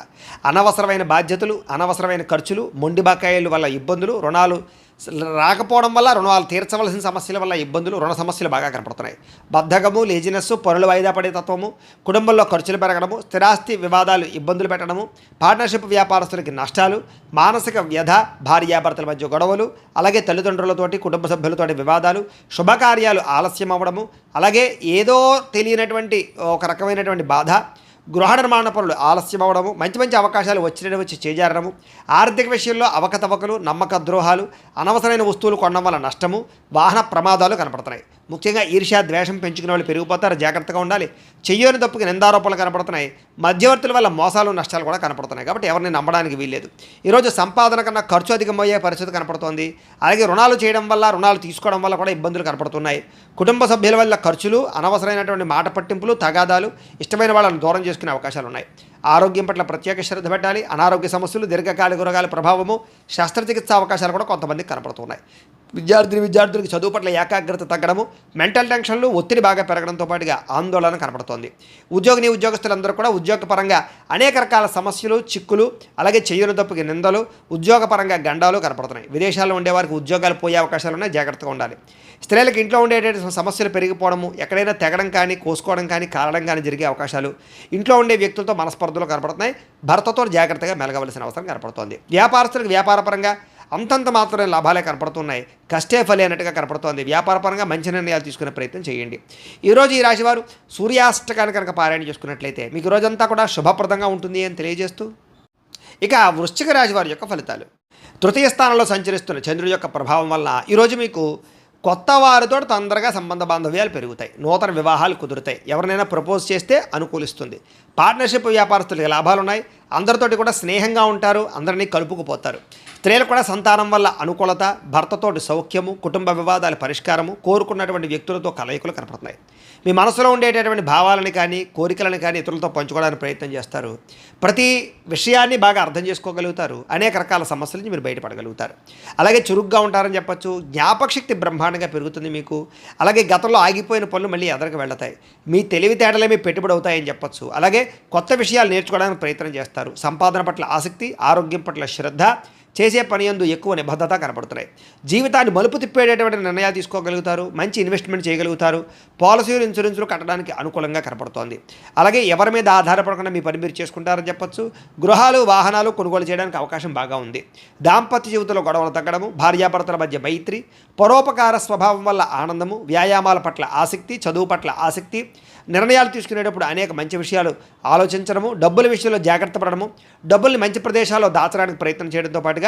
అనవసరమైన బాధ్యతలు, అనవసరమైన ఖర్చులు, మొండి బకాయిల వల్ల ఇబ్బందులు, రుణాలు రాకపోవడం వల్ల, రుణాలు తీర్చవలసిన సమస్యల వల్ల ఇబ్బందులు, రుణ సమస్యలు బాగా కనపడుతున్నాయి. బద్ధకము, లేజినెస్, పనులు వాయిదా పడే తత్వము, కుటుంబంలో ఖర్చులు పెరగడము, స్థిరాస్తి వివాదాలు ఇబ్బందులు పెట్టడము, పార్ట్నర్షిప్ వ్యాపారస్తులకి నష్టాలు, మానసిక వ్యధ, భార్యాభర్తల మధ్య గొడవలు, అలాగే తల్లిదండ్రులతోటి, కుటుంబ సభ్యులతోటి వివాదాలు, శుభకార్యాలు ఆలస్యం అవ్వడము, అలాగే ఏదో తెలియనటువంటి ఒక రకమైనటువంటి బాధ, గృహ నిర్మాణ పనులు ఆలస్యం అవ్వడము, మంచి మంచి అవకాశాలు వచ్చి చేజారడము, ఆర్థిక విషయంలో అవకతవకలు, నమ్మక ద్రోహాలు, అనవసరమైన వస్తువులు కొనడం వల్ల నష్టము, వాహన ప్రమాదాలు కనపడుతున్నాయి. ముఖ్యంగా ఈర్ష్య, ద్వేషం పెంచుకునే వాళ్ళు పెరిగిపోతారు. జాగ్రత్తగా ఉండాలి. చెయ్యని తప్పుకి నిందారోపణలు కనపడుతున్నాయి. మధ్యవర్తుల వల్ల మోసాలు, నష్టాలు కూడా కనపడుతున్నాయి. కాబట్టి ఎవరిని నమ్మడానికి వీల్లేదు. ఈరోజు సంపాదన కన్నా ఖర్చు అధికమయ్యే పరిస్థితి కనపడుతోంది. అలాగే రుణాలు చేయడం వల్ల, రుణాలు తీసుకోవడం వల్ల కూడా ఇబ్బందులు కనపడుతున్నాయి. కుటుంబ సభ్యుల వల్ల ఖర్చులు, అనవసరమైనటువంటి మాట పట్టింపులు, తగాదాలు, ఇష్టమైన వాళ్ళని దూరం చేసుకునే అవకాశాలు ఉన్నాయి. ఆరోగ్యం పట్ల ప్రత్యేక శ్రద్ధ పెట్టాలి. అనారోగ్య సమస్యలు, దీర్ఘకాలిక రోగాల ప్రభావము, శస్త్రచికిత్స అవకాశాలు కూడా కొంతమందికి కనపడుతున్నాయి. విద్యార్థులకి చదువు పట్ల ఏకాగ్రత తగ్గడము, మెంటల్ టెన్షన్లు, ఒత్తిడి బాగా పెరగడంతో పాటుగా ఆందోళన కనపడుతోంది. ఉద్యోగస్తులందరూ కూడా ఉద్యోగపరంగా అనేక రకాల సమస్యలు, చిక్కులు, అలాగే చెయ్యని తప్పుకి నిందలు, ఉద్యోగపరంగా గండాలు కనపడుతున్నాయి. విదేశాల్లో ఉండేవారికి ఉద్యోగాలు పోయే అవకాశాలు ఉన్నాయి. జాగ్రత్తగా ఉండాలి. స్త్రీలకు ఇంట్లో ఉండేటువంటి సమస్యలు పెరిగిపోవడము, ఎక్కడైనా తెగడం కానీ, కోసుకోవడం కానీ, కాలడం కానీ జరిగే అవకాశాలు, ఇంట్లో ఉండే వ్యక్తులతో మనస్పర్ధలు కనపడుతున్నాయి. భర్తతో జాగ్రత్తగా మెలగవలసిన అవసరం కనపడుతోంది. వ్యాపారస్తులకు వ్యాపారపరంగా అంతంత మాత్రమే లాభాలే కనపడుతున్నాయి. కష్టే ఫలి అన్నట్టుగా కనపడుతోంది. వ్యాపారపరంగా మంచి నిర్ణయాలు తీసుకునే ప్రయత్నం చేయండి. ఈరోజు ఈ రాశివారు సూర్యాష్టకాన్ని కనుక పారాయణ చేసుకున్నట్లయితే మీకు రోజంతా కూడా శుభప్రదంగా ఉంటుంది అని తెలియజేస్తూ, ఇక వృశ్చిక రాశి వారి యొక్క ఫలితాలు. తృతీయ స్థానంలో సంచరిస్తున్న చంద్రుడి యొక్క ప్రభావం వల్ల ఈరోజు మీకు కొత్త వారితో తొందరగా సంబంధ బాంధవ్యాలు పెరుగుతాయి. నూతన వివాహాలు కుదురుతాయి. ఎవరినైనా ప్రపోజ్ చేస్తే అనుకూలిస్తుంది. పార్ట్నర్షిప్ వ్యాపారస్తులకి లాభాలు ఉన్నాయి. అందరితోటి కూడా స్నేహంగా ఉంటారు. అందరినీ కలుపుకుపోతారు. స్త్రీలు కూడా సంతానం వల్ల అనుకూలత, భర్తతోటి సౌఖ్యము, కుటుంబ వివాదాల పరిష్కారము, కోరుకున్నటువంటి వ్యక్తులతో కలయికలు కనపడుతున్నాయి. మీ మనసులో ఉండేటటువంటి భావాలని కానీ, కోరికలను కానీ ఇతరులతో పంచుకోవడానికి ప్రయత్నం చేస్తారు. ప్రతి విషయాన్ని బాగా అర్థం చేసుకోగలుగుతారు. అనేక రకాల సమస్యల నుంచి మీరు బయటపడగలుగుతారు. అలాగే చురుగ్గా ఉంటారని చెప్పచ్చు. జ్ఞాపకశక్తి బ్రహ్మాండంగా పెరుగుతుంది మీకు. అలాగే గతంలో ఆగిపోయిన పనులు మళ్ళీ ఎదరికి వెళ్తాయి. మీ తెలివితేటలే మీ పెట్టుబడి అవుతాయని చెప్పచ్చు. అలాగే కొత్త విషయాలు నేర్చుకోవడానికి ప్రయత్నం చేస్తారు. సంపాదన పట్ల ఆసక్తి, ఆరోగ్యం పట్ల శ్రద్ధ, చేసే పని యందు ఎక్కువ నిబద్ధత కనపడుతున్నాయి. జీవితాన్ని మలుపు తిప్పేటటువంటి నిర్ణయాలు తీసుకోగలుగుతారు. మంచి ఇన్వెస్ట్మెంట్ చేయగలుగుతారు. పాలసీలు, ఇన్సూరెన్సులు కట్టడానికి అనుకూలంగా కనపడుతోంది. అలాగే ఎవరి మీద ఆధారపడకుండా మీ పని మీరు చేసుకుంటారని చెప్పచ్చు. గృహాలు, వాహనాలు కొనుగోలు చేయడానికి అవకాశం బాగా ఉంది. దాంపత్య జీవితంలో గొడవలు తగ్గడము, భార్యాభర్తల మధ్య మైత్రి, పరోపకార స్వభావం వల్ల ఆనందము, వ్యాయామాల పట్ల ఆసక్తి, చదువు పట్ల ఆసక్తి, నిర్ణయాలు తీసుకునేటప్పుడు అనేక మంచి విషయాలు ఆలోచించడము, డబ్బుల విషయంలో జాగ్రత్త పడడము, డబ్బుల్ని మంచి ప్రదేశాల్లో దాచడానికి ప్రయత్నం చేయడంతో పాటుగా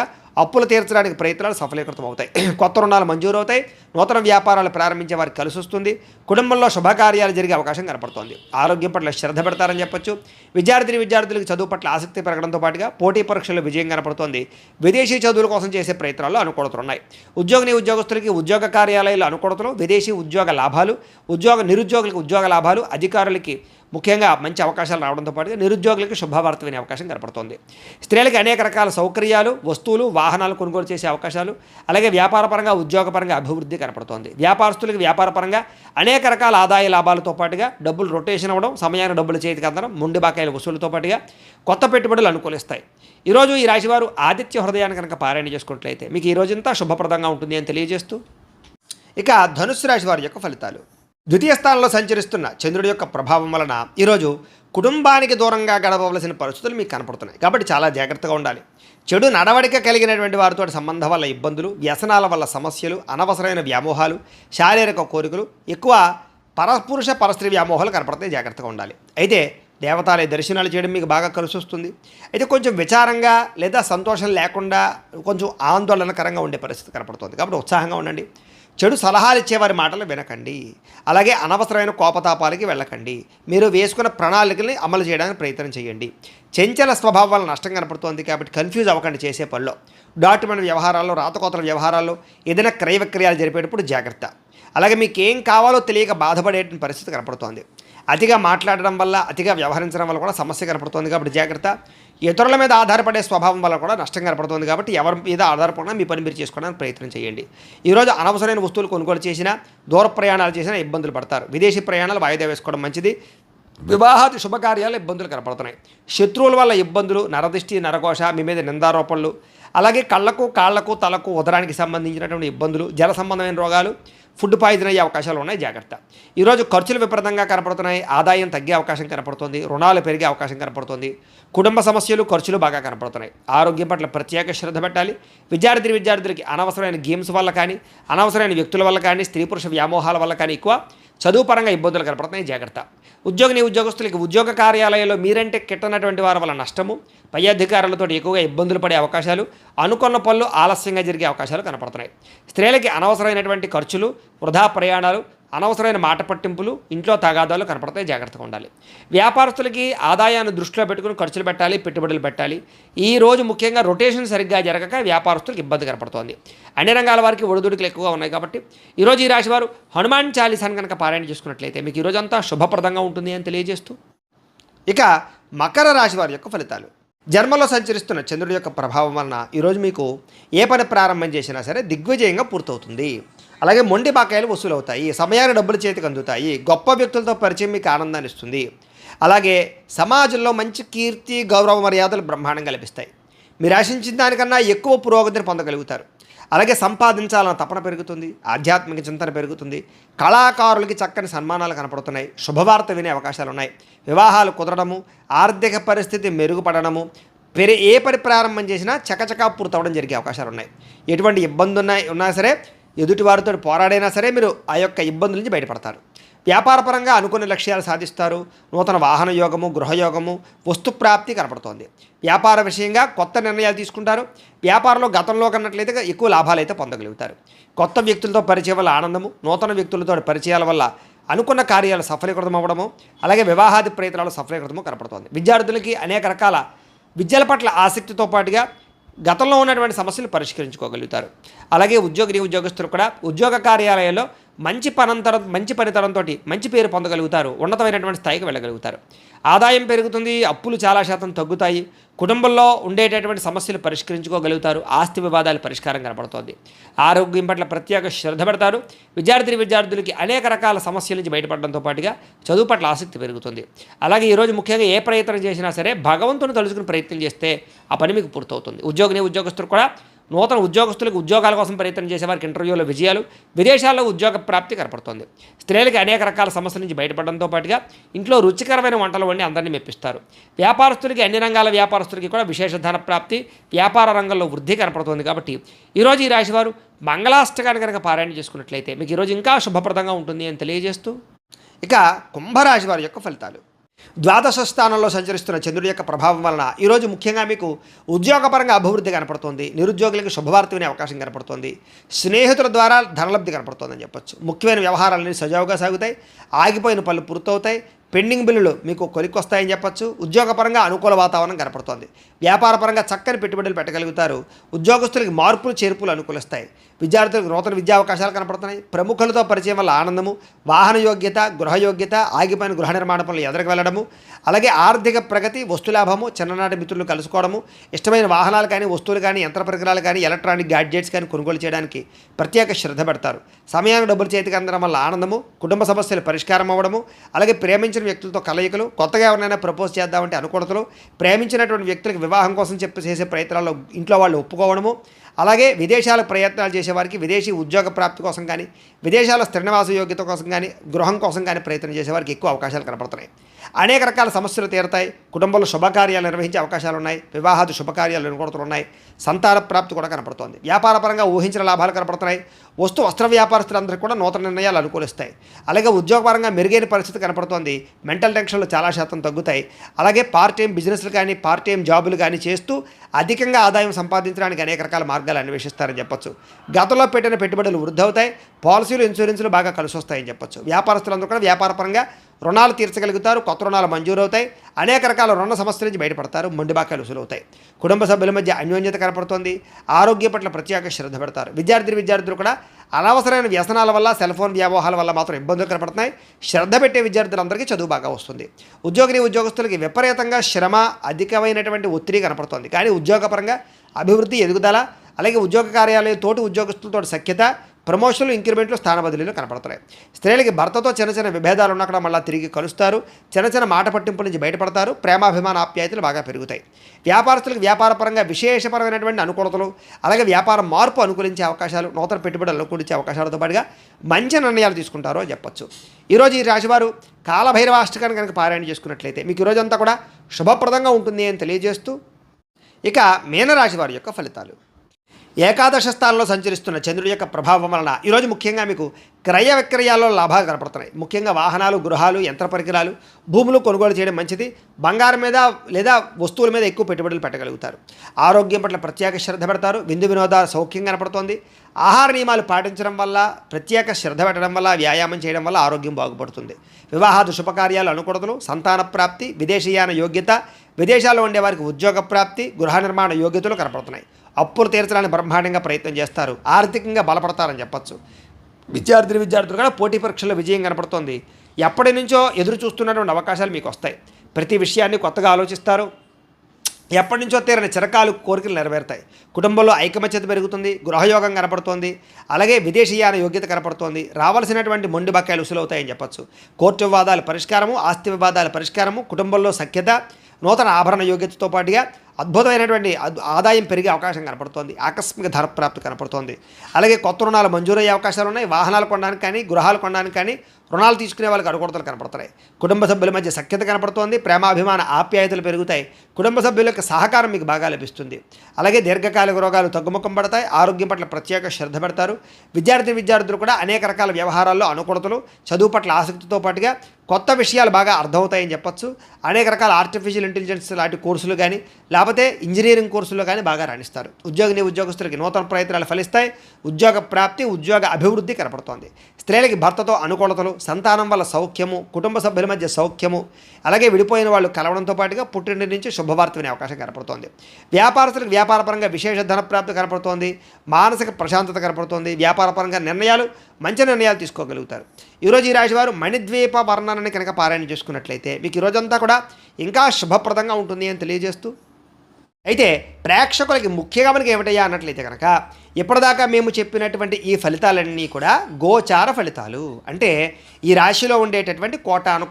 అప్పులు తీర్చడానికి ప్రయత్నాలు సఫలీకృతం అవుతాయి. కొత్త రుణాలు మంజూరు అవుతాయి. నూతన వ్యాపారాలు ప్రారంభించే వారికి కలిసి వస్తుంది. కుటుంబంలో శుభకార్యాలు జరిగే అవకాశం కనపడుతోంది. ఆరోగ్యం పట్ల శ్రద్ధ పెడతారని చెప్పొచ్చు. విద్యార్థులకు చదువు పట్ల ఆసక్తి పెరగడంతో పాటుగా పోటీ పరీక్షల్లో విజయం కనపడుతోంది. విదేశీ చదువుల కోసం చేసే ప్రయత్నాల్లో అనుకూలతలు ఉన్నాయి. ఉద్యోగస్తులకి ఉద్యోగ కార్యాలయాల్లో అనుకూలతలు, విదేశీ ఉద్యోగ లాభాలు, నిరుద్యోగులకు ఉద్యోగ లాభాలు, అధికారులకి ముఖ్యంగా మంచి అవకాశాలు రావడంతో పాటుగా నిరుద్యోగులకు శుభవార్త వినే అవకాశం కనపడుతోంది. స్త్రీలకు అనేక రకాల సౌకర్యాలు, వస్తువులు, వాహనాలు కొనుగోలు చేసే అవకాశాలు, అలాగే వ్యాపారపరంగా, ఉద్యోగపరంగా అభివృద్ధి కనపడుతోంది. వ్యాపారస్తులకు వ్యాపారపరంగా అనేక రకాల ఆదాయ లాభాలతో పాటుగా డబ్బులు రొటేషన్ అవ్వడం, సమయానికి డబ్బులు చేతికి అందడం, మొండి బాకాయల వసూలుతో పాటుగా కొత్త పెట్టుబడులు అనుకూలిస్తాయి. ఈరోజు ఈ రాశివారు ఆదిత్య హృదయాన్ని కనుక పారాయణ చేసుకున్నట్లయితే మీకు ఈ రోజంతా శుభప్రదంగా ఉంటుంది అని తెలియజేస్తూ, ఇక ధనుస్సు రాశి వారి యొక్క ఫలితాలు. ద్వితీయ స్థానంలో సంచరిస్తున్న చంద్రుడి యొక్క ప్రభావం వలన ఈరోజు కుటుంబానికి దూరంగా గడపవలసిన పరిస్థితులు మీకు కనపడుతున్నాయి. కాబట్టి చాలా జాగ్రత్తగా ఉండాలి. చెడు నడవడిక కలిగినటువంటి వారితో సంబంధం వల్ల ఇబ్బందులు, వ్యసనాల వల్ల సమస్యలు, అనవసరమైన వ్యామోహాలు, శారీరక కోరికలు, ఎక్కువ పరపురుష పరస్త్రీ వ్యామోహాలు కనపడతాయి. జాగ్రత్తగా ఉండాలి. అయితే దేవతాలయ దర్శనాలు చేయడం మీకు బాగా కలిసి వస్తుంది. అయితే కొంచెం విచారంగా లేదా సంతోషం లేకుండా కొంచెం ఆందోళనకరంగా ఉండే పరిస్థితి కనపడుతుంది. కాబట్టి ఉత్సాహంగా ఉండండి. చెడు సలహాలు ఇచ్చేవారి మాటలు వినకండి. అలాగే అనవసరమైన కోపతాపాలకి వెళ్ళకండి. మీరు వేసుకున్న ప్రణాళికల్ని అమలు చేయడానికి ప్రయత్నం చేయండి. చెంచల స్వభావం వల్ల నష్టం కనపడుతోంది కాబట్టి కన్ఫ్యూజ్ అవ్వకండి చేసే పనిలో. డాక్యుమెంట్ వ్యవహారాల్లో, రాతకోతల వ్యవహారాల్లో, ఏదైనా క్రయ విక్రయాలు జరిపేటప్పుడు జాగ్రత్త. అలాగే మీకు ఏం కావాలో తెలియక బాధపడే పరిస్థితి కనపడుతోంది. అతిగా మాట్లాడడం వల్ల, అతిగా వ్యవహరించడం వల్ల కూడా సమస్య కనపడుతోంది కాబట్టి జాగ్రత్త. ఇతరుల మీద ఆధారపడే స్వభావం వల్ల కూడా నష్టం కనపడుతుంది కాబట్టి ఎవరి మీద ఆధారపడినా మీ పని మీరు చేసుకోవడానికి ప్రయత్నం చేయండి. ఈరోజు అనవసరమైన వస్తువులు కొనుగోలు చేసినా, దూర ప్రయాణాలు చేసినా ఇబ్బందులు పడతారు. విదేశీ ప్రయాణాలు వాయిదా వేసుకోవడం మంచిది. వివాహాది శుభకార్యాలు ఇబ్బందులు కనపడుతున్నాయి. శత్రువుల వల్ల ఇబ్బందులు, నరదిష్టి, నరఘోష, మీ మీద నిందారోపణలు, అలాగే కళ్ళకు, కాళ్లకు, తలకు, ఉదరానికి సంబంధించినటువంటి ఇబ్బందులు, జల సంబంధమైన రోగాలు, ఫుడ్ పాయిజన్ అయ్యే అవకాశాలు ఉన్నాయి, జాగ్రత్త. ఈరోజు ఖర్చులు విపరీతంగా కనపడుతున్నాయి. ఆదాయం తగ్గే అవకాశం కనపడుతుంది. రుణాలు పెరిగే అవకాశం కనపడుతుంది. కుటుంబ సమస్యలు, ఖర్చులు బాగా కనపడుతున్నాయి. ఆరోగ్యం పట్ల ప్రత్యేక శ్రద్ధ పెట్టాలి. విద్యార్థులకి అనవసరమైన గేమ్స్ వల్ల కానీ, అనవసరమైన వ్యక్తుల వల్ల కానీ, స్త్రీ పురుష వ్యామోహాల వల్ల కానీ ఎక్కువ చదువు పరంగా ఇబ్బందులు కనపడుతున్నాయి, జాగ్రత్త. ఉద్యోగస్తులకి ఉద్యోగ కార్యాలయాల్లో మీరంటే కిట్టనటువంటి వారి వల్ల నష్టము, పై అధికారులతో ఎక్కువగా ఇబ్బందులు పడే అవకాశాలు, అనుకున్న పనులు ఆలస్యంగా జరిగే అవకాశాలు కనపడుతున్నాయి. స్త్రీలకి అనవసరమైనటువంటి ఖర్చులు, వృధా ప్రయాణాలు, అనవసరమైన మాట పట్టింపులు, ఇంట్లో తగాదాలు కనపడతాయి, జాగ్రత్తగా ఉండాలి. వ్యాపారస్తులకి ఆదాయాన్ని దృష్టిలో పెట్టుకుని ఖర్చులు పెట్టాలి, పెట్టుబడులు పెట్టాలి. ఈ రోజు ముఖ్యంగా రొటేషన్ సరిగ్గా జరగక వ్యాపారస్తులకు ఇబ్బంది కనపడుతోంది. అన్ని రంగాల వారికి ఒడిదుడుకులు ఎక్కువగా ఉన్నాయి కాబట్టి ఈరోజు ఈ రాశి వారు హనుమాన్ చాలీసాను కనుక పారాయణ చేసుకున్నట్లయితే మీకు ఈరోజు అంతా శుభప్రదంగా ఉంటుంది అని తెలియజేస్తూ, ఇక మకర రాశి వారి యొక్క ఫలితాలు. జన్మలో సంచరిస్తున్న చంద్రుడి యొక్క ప్రభావం వలన ఈరోజు మీకు ఏ పని ప్రారంభం చేసినా సరే దిగ్విజయంగా పూర్తవుతుంది. అలాగే మొండి బాకాయలు వసూలు అవుతాయి. సమయాన్ని డబ్బులు చేతికి అందుతాయి. గొప్ప వ్యక్తులతో పరిచయం మీకు ఆనందాన్ని ఇస్తుంది. అలాగే సమాజంలో మంచి కీర్తి, గౌరవ మర్యాదలు బ్రహ్మాండంగా లభిస్తాయి. మీరు ఆశించిన దానికన్నా ఎక్కువ పురోగతిని పొందగలుగుతారు. అలాగే సంపాదించాలన్న తపన పెరుగుతుంది. ఆధ్యాత్మిక చింతన పెరుగుతుంది. కళాకారులకి చక్కని సన్మానాలు కనపడుతున్నాయి. శుభవార్త వినే అవకాశాలు ఉన్నాయి. వివాహాలు కుదరడము, ఆర్థిక పరిస్థితి మెరుగుపడడము, ఏ పని ప్రారంభం చేసినా చకచకా పూర్తవడం జరిగే అవకాశాలు ఉన్నాయి. ఎటువంటి ఇబ్బంది ఉన్నా సరే, ఎదుటివారితో పోరాడైనా సరే మీరు ఆ యొక్క ఇబ్బందుల నుంచి బయటపడతారు. వ్యాపారపరంగా అనుకునే లక్ష్యాలు సాధిస్తారు. నూతన వాహన యోగము, గృహయోగము, వస్తుప్రాప్తి కనపడుతోంది. వ్యాపార విషయంగా కొత్త నిర్ణయాలు తీసుకుంటారు. వ్యాపారంలో గతంలో కన్నట్లయితే ఎక్కువ లాభాలు అయితే పొందగలుగుతారు. కొత్త వ్యక్తులతో పరిచయం వల్ల ఆనందము, నూతన వ్యక్తులతో పరిచయాల వల్ల అనుకున్న కార్యాలు సఫలీకృతం అవ్వడము, అలాగే వివాహాది ప్రయత్నాలు సఫలీకృతము కనపడుతోంది. విద్యార్థులకి అనేక రకాల విద్యల పట్ల ఆసక్తితో పాటుగా గతంలో ఉన్నటువంటి సమస్యలు పరిష్కరించుకోగలుగుతారు. అలాగే ఉద్యోగస్తులు కూడా ఉద్యోగ కార్యాలయాల్లో మంచి పనితనంతో మంచి పేరు పొందగలుగుతారు. ఉన్నతమైనటువంటి స్థాయికి వెళ్ళగలుగుతారు. ఆదాయం పెరుగుతుంది. అప్పులు చాలా శాతం తగ్గుతాయి. కుటుంబంలో ఉండేటటువంటి సమస్యలు పరిష్కరించుకోగలుగుతారు. ఆస్తి వివాదాలు పరిష్కారం కనపడుతోంది. ఆరోగ్యం పట్ల ప్రత్యేక శ్రద్ధ పెడతారు. విద్యార్థులకి అనేక రకాల సమస్యల నుంచి బయటపడడంతో పాటుగా చదువు పట్ల ఆసక్తి పెరుగుతుంది. అలాగే ఈరోజు ముఖ్యంగా ఏ ప్రయత్నం చేసినా సరే భగవంతుని తలుచుకుని ప్రయత్నం చేస్తే ఆ పని మీకు పూర్తవుతుంది. ఉద్యోగస్తులు కూడా నూతన ఉద్యోగస్తులకు ఉద్యోగాల కోసం ప్రయత్నం చేసేవారికి ఇంటర్వ్యూలో విజయాలు, విదేశాల్లో ఉద్యోగ ప్రాప్తి కనపడుతోంది. స్త్రీలకి అనేక రకాల సమస్యల నుంచి బయటపడడంతో పాటుగా ఇంట్లో రుచికరమైన వంటలు వండి అందరినీ మెప్పిస్తారు. వ్యాపారస్తులకి అన్ని రంగాల వ్యాపారస్తులకి కూడా విశేష ధన ప్రాప్తి, వ్యాపార రంగంలో వృద్ధి కనపడుతోంది. కాబట్టి ఈరోజు ఈ రాశివారు మంగళాష్టకాన్ని కనుక పారాయణ చేసుకున్నట్లయితే మీకు ఈరోజు ఇంకా శుభప్రదంగా ఉంటుంది అని తెలియజేస్తూ, ఇక కుంభరాశి వారి యొక్క ఫలితాలు. ద్వాదశ స్థానంలో సంచరిస్తున్న చంద్రుడి యొక్క ప్రభావం వలన ఈరోజు ముఖ్యంగా మీకు ఉద్యోగపరంగా అభివృద్ధి కనపడుతుంది. నిరుద్యోగులకు శుభవార్త వినే అవకాశం కనపడుతుంది. స్నేహితుల ద్వారా ధనలబ్ధి కనపడుతుందని చెప్పొచ్చు. ముఖ్యమైన వ్యవహారాలన్నీ సజావుగా సాగుతాయి. ఆగిపోయిన పనులు పూర్తవుతాయి. పెండింగ్ బిల్లులు మీకు కొలిక్కొస్తాయని చెప్పొచ్చు. ఉద్యోగపరంగా అనుకూల వాతావరణం కనపడుతోంది. వ్యాపారపరంగా చక్కని పెట్టుబడులు పెట్టగలుగుతారు. ఉద్యోగస్తులకి మార్పులు చేర్పులు అనుకూలిస్తాయి. విద్యార్థులకు నూతన విద్యా అవకాశాలు కనపడుతున్నాయి. ప్రముఖులతో పరిచయం వల్ల ఆనందము, వాహన యోగ్యత, గృహయోగ్యత, ఆగిపోయిన గృహ నిర్మాణ పనులు ఎదురుకు వెళ్ళడము, అలాగే ఆర్థిక ప్రగతి, వస్తులాభము, చిన్ననాటి మిత్రులు కలుసుకోవడము, ఇష్టమైన వాహనాలు కానీ, వస్తువులు కానీ, యంత్ర పరికరాలు కానీ, ఎలక్ట్రానిక్ గ్యాడ్జెట్స్ కానీ కొనుగోలు చేయడానికి ప్రత్యేక శ్రద్ధ పెడతారు. సమయానికి డబ్బులు చేతికి అందడం వల్ల ఆనందము, కుటుంబ సమస్యలు పరిష్కారం అవ్వడము, అలాగే ప్రేమించిన వ్యక్తులతో కలయికలు, కొత్తగా ఎవరైనా ప్రపోజ్ చేద్దామంటే అనుకూలతలు, ప్రేమించినటువంటి వ్యక్తులకు వివాహం కోసం చేసే ప్రయత్నాల్లో ఇంట్లో వాళ్ళు ఒప్పుకోవడము, అలాగే విదేశాల ప్రయత్నాలు చేసేవారికి విదేశీ ఉద్యోగ ప్రాప్తి కోసం కానీ, విదేశాల స్థిర నివాస యోగ్యత కోసం కానీ, గృహం కోసం కానీ ప్రయత్నం చేసేవారికి ఎక్కువ అవకాశాలు కనపడుతున్నాయి. అనేక రకాల సమస్యలు తీరుతాయి. కుటుంబంలో శుభకార్యాలు నిర్వహించే అవకాశాలు ఉన్నాయి. వివాహాది శుభకార్యాలు అనుకూలతలు ఉన్నాయి. సంతాన ప్రాప్తి కూడా కనపడుతోంది. వ్యాపారపరంగా ఊహించిన లాభాలు కనపడుతున్నాయి. వస్త్ర వ్యాపారస్తులందరికీ కూడా నూతన నిర్ణయాలు అనుకూలిస్తాయి. అలాగే ఉద్యోగపరంగా మెరుగైన పరిస్థితి కనపడుతోంది. మెంటల్ టెన్షన్లు చాలా శాతం తగ్గుతాయి. అలాగే పార్ట్ టైం బిజినెస్లు కానీ పార్ట్ టైం జాబులు కానీ చేస్తూ అధికంగా ఆదాయం సంపాదించడానికి అనేక రకాల మార్గాలు అన్వేషిస్తారని చెప్పొచ్చు. గతంలో పెట్టిన పెట్టుబడులు వృద్ధి అవుతాయి. పాలసీలు ఇన్సూరెన్సులు బాగా కలిసి వస్తాయని చెప్పొచ్చు. వ్యాపారస్తులందరూ కూడా వ్యాపారపరంగా రుణాలు తీర్చగలుగుతారు. కొత్త రుణాలు మంజూరవుతాయి. అనేక రకాల రుణ సమస్యల నుంచి బయటపడతారు. మొండి బాకాలు వసూలవుతాయి. కుటుంబ సభ్యుల మధ్య అన్యోన్యత కనపడుతోంది. ఆరోగ్యం పట్ల ప్రత్యేక శ్రద్ధ పెడతారు. విద్యార్థులు కూడా అనవసరమైన వ్యసనాల వల్ల సెల్ ఫోన్ వ్యామోహాల వల్ల మాత్రం ఇబ్బందులు కనపడుతున్నాయి. శ్రద్ధ పెట్టే విద్యార్థులందరికీ చదువు బాగా వస్తుంది. ఉద్యోగస్తులకి విపరీతంగా శ్రమ, అధికమైనటువంటి ఒత్తిడి కనపడుతోంది. కానీ ఉద్యోగపరంగా అభివృద్ధి, ఎదుగుదల, అలాగే ఉద్యోగ కార్యాలయం తోటి ఉద్యోగస్తులతో సఖ్యత, ప్రమోషన్లు, ఇంక్రిమెంట్లు, స్థాన బదిలీలు కనపడుతున్నాయి. స్త్రీలకి భర్తతో చిన్న విభేదాలు ఉన్నక్కడ మళ్ళీ తిరిగి కలుస్తారు. చిన్న మాట పట్టింపుల నుంచి బయటపడతారు. ప్రేమాభిమాన ఆప్యాయతలు బాగా పెరుగుతాయి. వ్యాపారస్తులకు వ్యాపారపరంగా విశేషపరమైనటువంటి అనుకూలతలు, అలాగే వ్యాపార మార్పు అనుకూలించే అవకాశాలు, నూతన పెట్టుబడులు అనుకూలించే అవకాశాలతో పాటుగా మంచి నిర్ణయాలు తీసుకుంటారో అని చెప్పొచ్చు. ఈరోజు ఈ రాశివారు కాలభైరవాష్టకాన్ని కనుక పారాయణ చేసుకున్నట్లయితే మీకు ఈరోజంతా కూడా శుభప్రదంగా ఉంటుంది అని తెలియజేస్తూ, ఇక మీనరాశి వారి యొక్క ఫలితాలు. ఏకాదశ స్థానంలో సంచరిస్తున్న చంద్రుడి యొక్క ప్రభావం వలన ఈరోజు ముఖ్యంగా మీకు క్రయ విక్రయాల్లో లాభాలు కనపడుతున్నాయి. ముఖ్యంగా వాహనాలు, గృహాలు, యంత్ర పరికరాలు, భూములు కొనుగోలు చేయడం మంచిది. బంగారం మీద లేదా వస్తువుల మీద ఎక్కువ పెట్టుబడులు పెట్టగలుగుతారు. ఆరోగ్యం పట్ల ప్రత్యేక శ్రద్ధ పెడతారు. విందు వినోదాలు సౌఖ్యం కనపడుతోంది. ఆహార నియమాలు పాటించడం వల్ల, ప్రత్యేక శ్రద్ధ పెట్టడం వల్ల, వ్యాయామం చేయడం వల్ల ఆరోగ్యం బాగుపడుతుంది. వివాహాది శుభకార్యాలు అనుకూలతలు, సంతాన ప్రాప్తి, విదేశీయాన యోగ్యత, విదేశాల్లో ఉండే వారికి ఉద్యోగ ప్రాప్తి, గృహ నిర్మాణ యోగ్యతలు కనపడుతున్నాయి. అప్పులు తీర్చడానికి బ్రహ్మాండంగా ప్రయత్నం చేస్తారు. ఆర్థికంగా బలపడతారని చెప్పచ్చు. విద్యార్థులు కూడా పోటీ పరీక్షల్లో విజయం కనపడుతోంది. ఎప్పటి నుంచో ఎదురు చూస్తున్నటువంటి అవకాశాలు మీకు వస్తాయి. ప్రతి విషయాన్ని కొత్తగా ఆలోచిస్తారు. ఎప్పటి నుంచో తీరని చిరకాలు కోరికలు నెరవేరుతాయి. కుటుంబంలో ఐకమత్యత పెరుగుతుంది. గృహయోగం కనపడుతోంది. అలాగే విదేశీయాన యోగ్యత కనపడుతోంది. రావాల్సినటువంటి మొండి బకాయిలు వసూలవుతాయని చెప్పచ్చు. కోర్టు వివాదాల పరిష్కారము, ఆస్తి వివాదాల పరిష్కారము, కుటుంబంలో సఖ్యత, నూతన ఆభరణ యోగ్యతతో పాటుగా అద్భుతమైనటువంటి ఆదాయం పెరిగే అవకాశం కనపడుతోంది. ఆకస్మిక ధనప్రాప్తి కనపడుతోంది. అలాగే కొత్త రుణాలు మంజూరయ్యే అవకాశాలు ఉన్నాయి. వాహనాలు కొనడానికి కానీ, గృహాలు కొనడానికి కానీ, రుణాలు తీసుకునే వాళ్ళకి అనుకూలతలు కనపడుతున్నాయి. కుటుంబ సభ్యుల మధ్య సఖ్యత కనపడుతోంది. ప్రేమాభిమాన ఆప్యాయతలు పెరుగుతాయి. కుటుంబ సభ్యుల యొక్క సహకారం మీకు బాగా లభిస్తుంది. అలాగే దీర్ఘకాలిక రోగాలు తగ్గుముఖం పడతాయి. ఆరోగ్యం పట్ల ప్రత్యేక శ్రద్ధ పెడతారు. విద్యార్థులు కూడా అనేక రకాల వ్యవహారాల్లో అనుకూలతలు, చదువు పట్ల ఆసక్తితో పాటుగా కొత్త విషయాలు బాగా అర్థమవుతాయని చెప్పచ్చు. అనేక రకాల ఆర్టిఫిషియల్ ఇంటెలిజెన్స్ లాంటి కోర్సులు కానీ, లేకపోతే ఇంజనీరింగ్ కోర్సుల్లో కానీ బాగా రాణిస్తారు. ఉద్యోగస్తులకి నూతన ప్రయత్నాలు ఫలిస్తాయి. ఉద్యోగ ప్రాప్తి, ఉద్యోగ అభివృద్ధి కనపడుతోంది. స్త్రీలకి భర్తతో అనుకూలతలు, సంతానం వల్ల సౌఖ్యము, కుటుంబ సభ్యుల మధ్య సౌఖ్యము, అలాగే విడిపోయిన వాళ్ళు కలవడంతో పాటుగా పుట్టింటి నుంచి శుభవార్త వినే అవకాశం కనపడుతోంది. వ్యాపారస్తులకు వ్యాపారపరంగా విశేష ధనప్రాప్తి కనపడుతోంది. మానసిక ప్రశాంతత కనపడుతోంది. వ్యాపారపరంగా మంచి నిర్ణయాలు తీసుకోగలుగుతారు. ఈరోజు ఈ రాశివారు మణిద్వీప వర్ణనని కనుక పారాయణ చేసుకున్నట్లయితే మీకు ఈరోజంతా కూడా ఇంకా శుభప్రదంగా ఉంటుంది అని తెలియజేస్తూ, అయితే ప్రేక్షకులకి ముఖ్యంగా మనకి ఏమిటయ్యా అన్నట్లయితే కనుక ఇప్పటిదాకా మేము చెప్పినటువంటి ఈ ఫలితాలన్నీ కూడా గోచార ఫలితాలు. అంటే ఈ రాశిలో ఉండేటటువంటి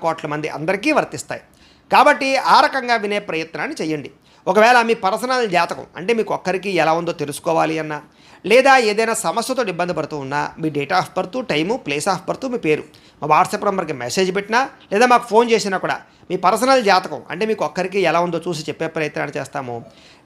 కోట్ల మంది అందరికీ వర్తిస్తాయి. కాబట్టి ఆ రకంగా వినే ప్రయత్నాన్ని చేయండి. ఒకవేళ మీ పర్సనల్ జాతకం అంటే మీకు ఒక్కరికి ఎలా ఉందో తెలుసుకోవాలి అన్నా, లేదా ఏదైనా సమస్యతో ఇబ్బంది పడుతూ ఉన్నా మీ date of birth, time, place of birth, మీ పేరు మా వాట్సాప్ నెంబర్కి మెసేజ్ పెట్టినా లేదా మాకు ఫోన్ చేసినా కూడా మీ పర్సనల్ జాతకం అంటే మీకు ఒక్కరికి ఎలా ఉందో చూసి చెప్పే ప్రయత్నాన్ని చేస్తాము.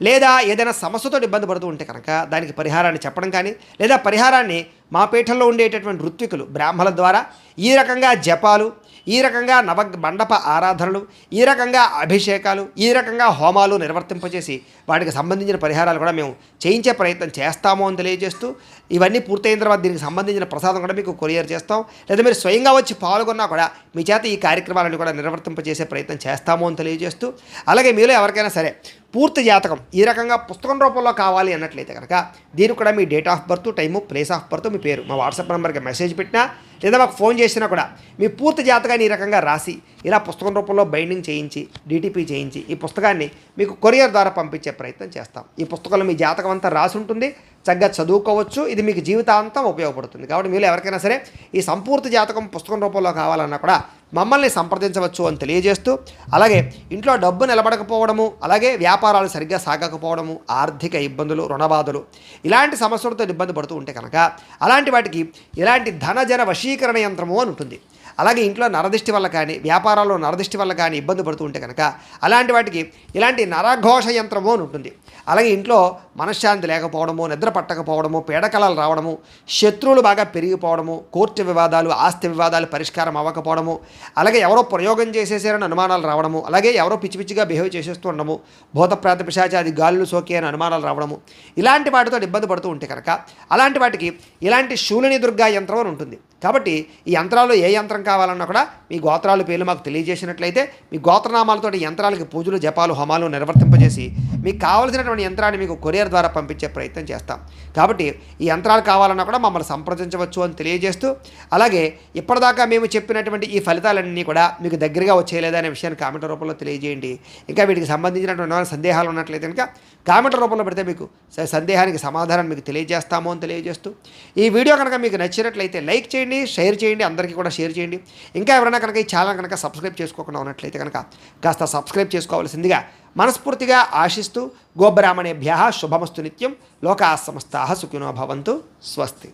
లేదా ఏదైనా సమస్యతో ఇబ్బంది పడుతూ ఉంటే కనుక దానికి పరిహారాన్ని చెప్పడం కానీ, లేదా పరిహారాన్ని మా పీఠంలో ఉండేటటువంటి ఋత్వికులు బ్రాహ్మణుల ద్వారా ఈ రకంగా జపాలు, ఈ రకంగా మండప ఆరాధనలు, ఈ రకంగా అభిషేకాలు, ఈ రకంగా హోమాలు నిర్వర్తింపచేసి వాటికి సంబంధించిన పరిహారాలు కూడా మేము చేయించే ప్రయత్నం చేస్తాము అని తెలియజేస్తూ, ఇవన్నీ పూర్తయిన తర్వాత దీనికి సంబంధించిన ప్రసాదం కూడా మీకు కొరియర్ చేస్తాం. లేదా మీరు స్వయంగా వచ్చి పాల్గొన్నా కూడా మీ చేత ఈ కార్యక్రమాలను కూడా నిర్వర్తింపచేసే ప్రయత్నం చేస్తాము అని తెలియజేస్తూ, అలాగే మీలో ఎవరికైనా సరే పూర్తి జాతకం ఈ రకంగా పుస్తకం రూపంలో కావాలి అన్నట్లయితే కనుక దీనికి కూడా మీ date of birth, time, place of birth, మీ పేరు మా వాట్సాప్ నెంబర్కి మెసేజ్ పెట్టినా లేదా మాకు ఫోన్ చేసినా కూడా మీ పూర్తి జాతకాన్ని ఈ రకంగా రాసి ఇలా పుస్తకం రూపంలో బైండింగ్ చేయించి, డిటిపి చేయించి ఈ పుస్తకాన్ని మీకు కొరియర్ ద్వారా పంపించే ప్రయత్నం చేస్తాం. ఈ పుస్తకంలో మీ జాతకం అంతా రాసి ఉంటుంది. చక్కగా చదువుకోవచ్చు. ఇది మీకు జీవితాంతం ఉపయోగపడుతుంది. కాబట్టి మీరు ఎవరికైనా సరే ఈ సంపూర్తి జాతకం పుస్తకం రూపంలో కావాలన్నా కూడా మమ్మల్ని సంప్రదించవచ్చు అని తెలియజేస్తూ, అలాగే ఇంట్లో డబ్బు నిలబడకపోవడము, అలాగే వ్యాపారాలు సరిగ్గా సాగకపోవడము, ఆర్థిక ఇబ్బందులు, రుణబాధలు ఇలాంటి సమస్యలతో ఇబ్బంది పడుతూ ఉంటే కనుక అలాంటి వాటికి ఇలాంటి ధనజన వశీకరణ యంత్రము అని ఉంటుంది. అలాగే ఇంట్లో నరదిష్టి వల్ల కానీ వ్యాపారాల్లో నరదిష్టి వల్ల కానీ ఇబ్బంది పడుతూ ఉంటే కనుక అలాంటి వాటికి ఇలాంటి నరఘోష యంత్రము అని ఉంటుంది. అలాగే ఇంట్లో మనశ్శాంతి లేకపోవడము, నిద్ర పట్టకపోవడము, పీడకలలు రావడము, శత్రువులు బాగా పెరిగిపోవడము, కోర్టు వివాదాలు, ఆస్తి వివాదాలు పరిష్కారం అవ్వకపోవడము, అలాగే ఎవరో ప్రయోగం చేసేసారని అనుమానాలు రావడము, అలాగే ఎవరో పిచ్చి పిచ్చిగా బిహేవ్ చేసేస్తూ ఉండడము, భూత ప్రేత పిశాచాది గాలులు సోకే అని అనుమానాలు రావడము, ఇలాంటి వాటితో ఇబ్బంది పడుతూ ఉంటే కనుక అలాంటి వాటికి ఇలాంటి శూలిని దుర్గా యంత్రం అని ఉంటుంది. కాబట్టి ఈ యంత్రాల్లో ఏ యంత్రం కావాలన్నా కూడా మీ గోత్రాల పేర్లు మాకు తెలియజేసినట్లయితే మీ గోత్రనామాలతో యంత్రాలకి పూజలు, జపాలు, హోమాలు నిర్వర్తింపజేసి మీకు కావలసినటువంటి యంత్రాన్ని మీకు కొరియర్ ద్వారా పంపించే ప్రయత్నం చేస్తాం. కాబట్టి ఈ యంత్రాలు కావాలన్నా కూడా మమ్మల్ని సంప్రదించవచ్చు అని తెలియజేస్తూ, అలాగే ఇప్పటిదాకా మేము చెప్పినటువంటి ఈ ఫలితాలన్నీ కూడా మీకు దగ్గరగా వచ్చేయలేదా అనే విషయాన్ని కామెంట్ రూపంలో తెలియజేయండి. ఇంకా వీటికి సంబంధించినటువంటి సందేహాలు ఉన్నట్లయితే కనుక కామెంట్ రూపంలో పెడితే మీకు సందేహానికి సమాధానం మీకు తెలియజేస్తాము అని తెలియజేస్తూ, ఈ వీడియో కనుక మీకు నచ్చినట్లయితే లైక్ చేయండి, షేర్ చేయండి, అందరికీ కూడా షేర్ చేయండి. ఇంకా ఎవరైనా కనుక ఈ ఛానల్ కనుక సబ్స్క్రైబ్ చేసుకోకుండా ఉన్నట్లయితే కనుక కాస్త సబ్స్క్రైబ్ చేసుకోవాల్సిందిగా మనస్ఫూర్తిగా ఆశిస్తూ, గోబ్రాహ్మణేభ్యః శుభమస్తు నిత్యం, లోకాః సమస్తాః సుఖినో భవంతు. స్వస్తి.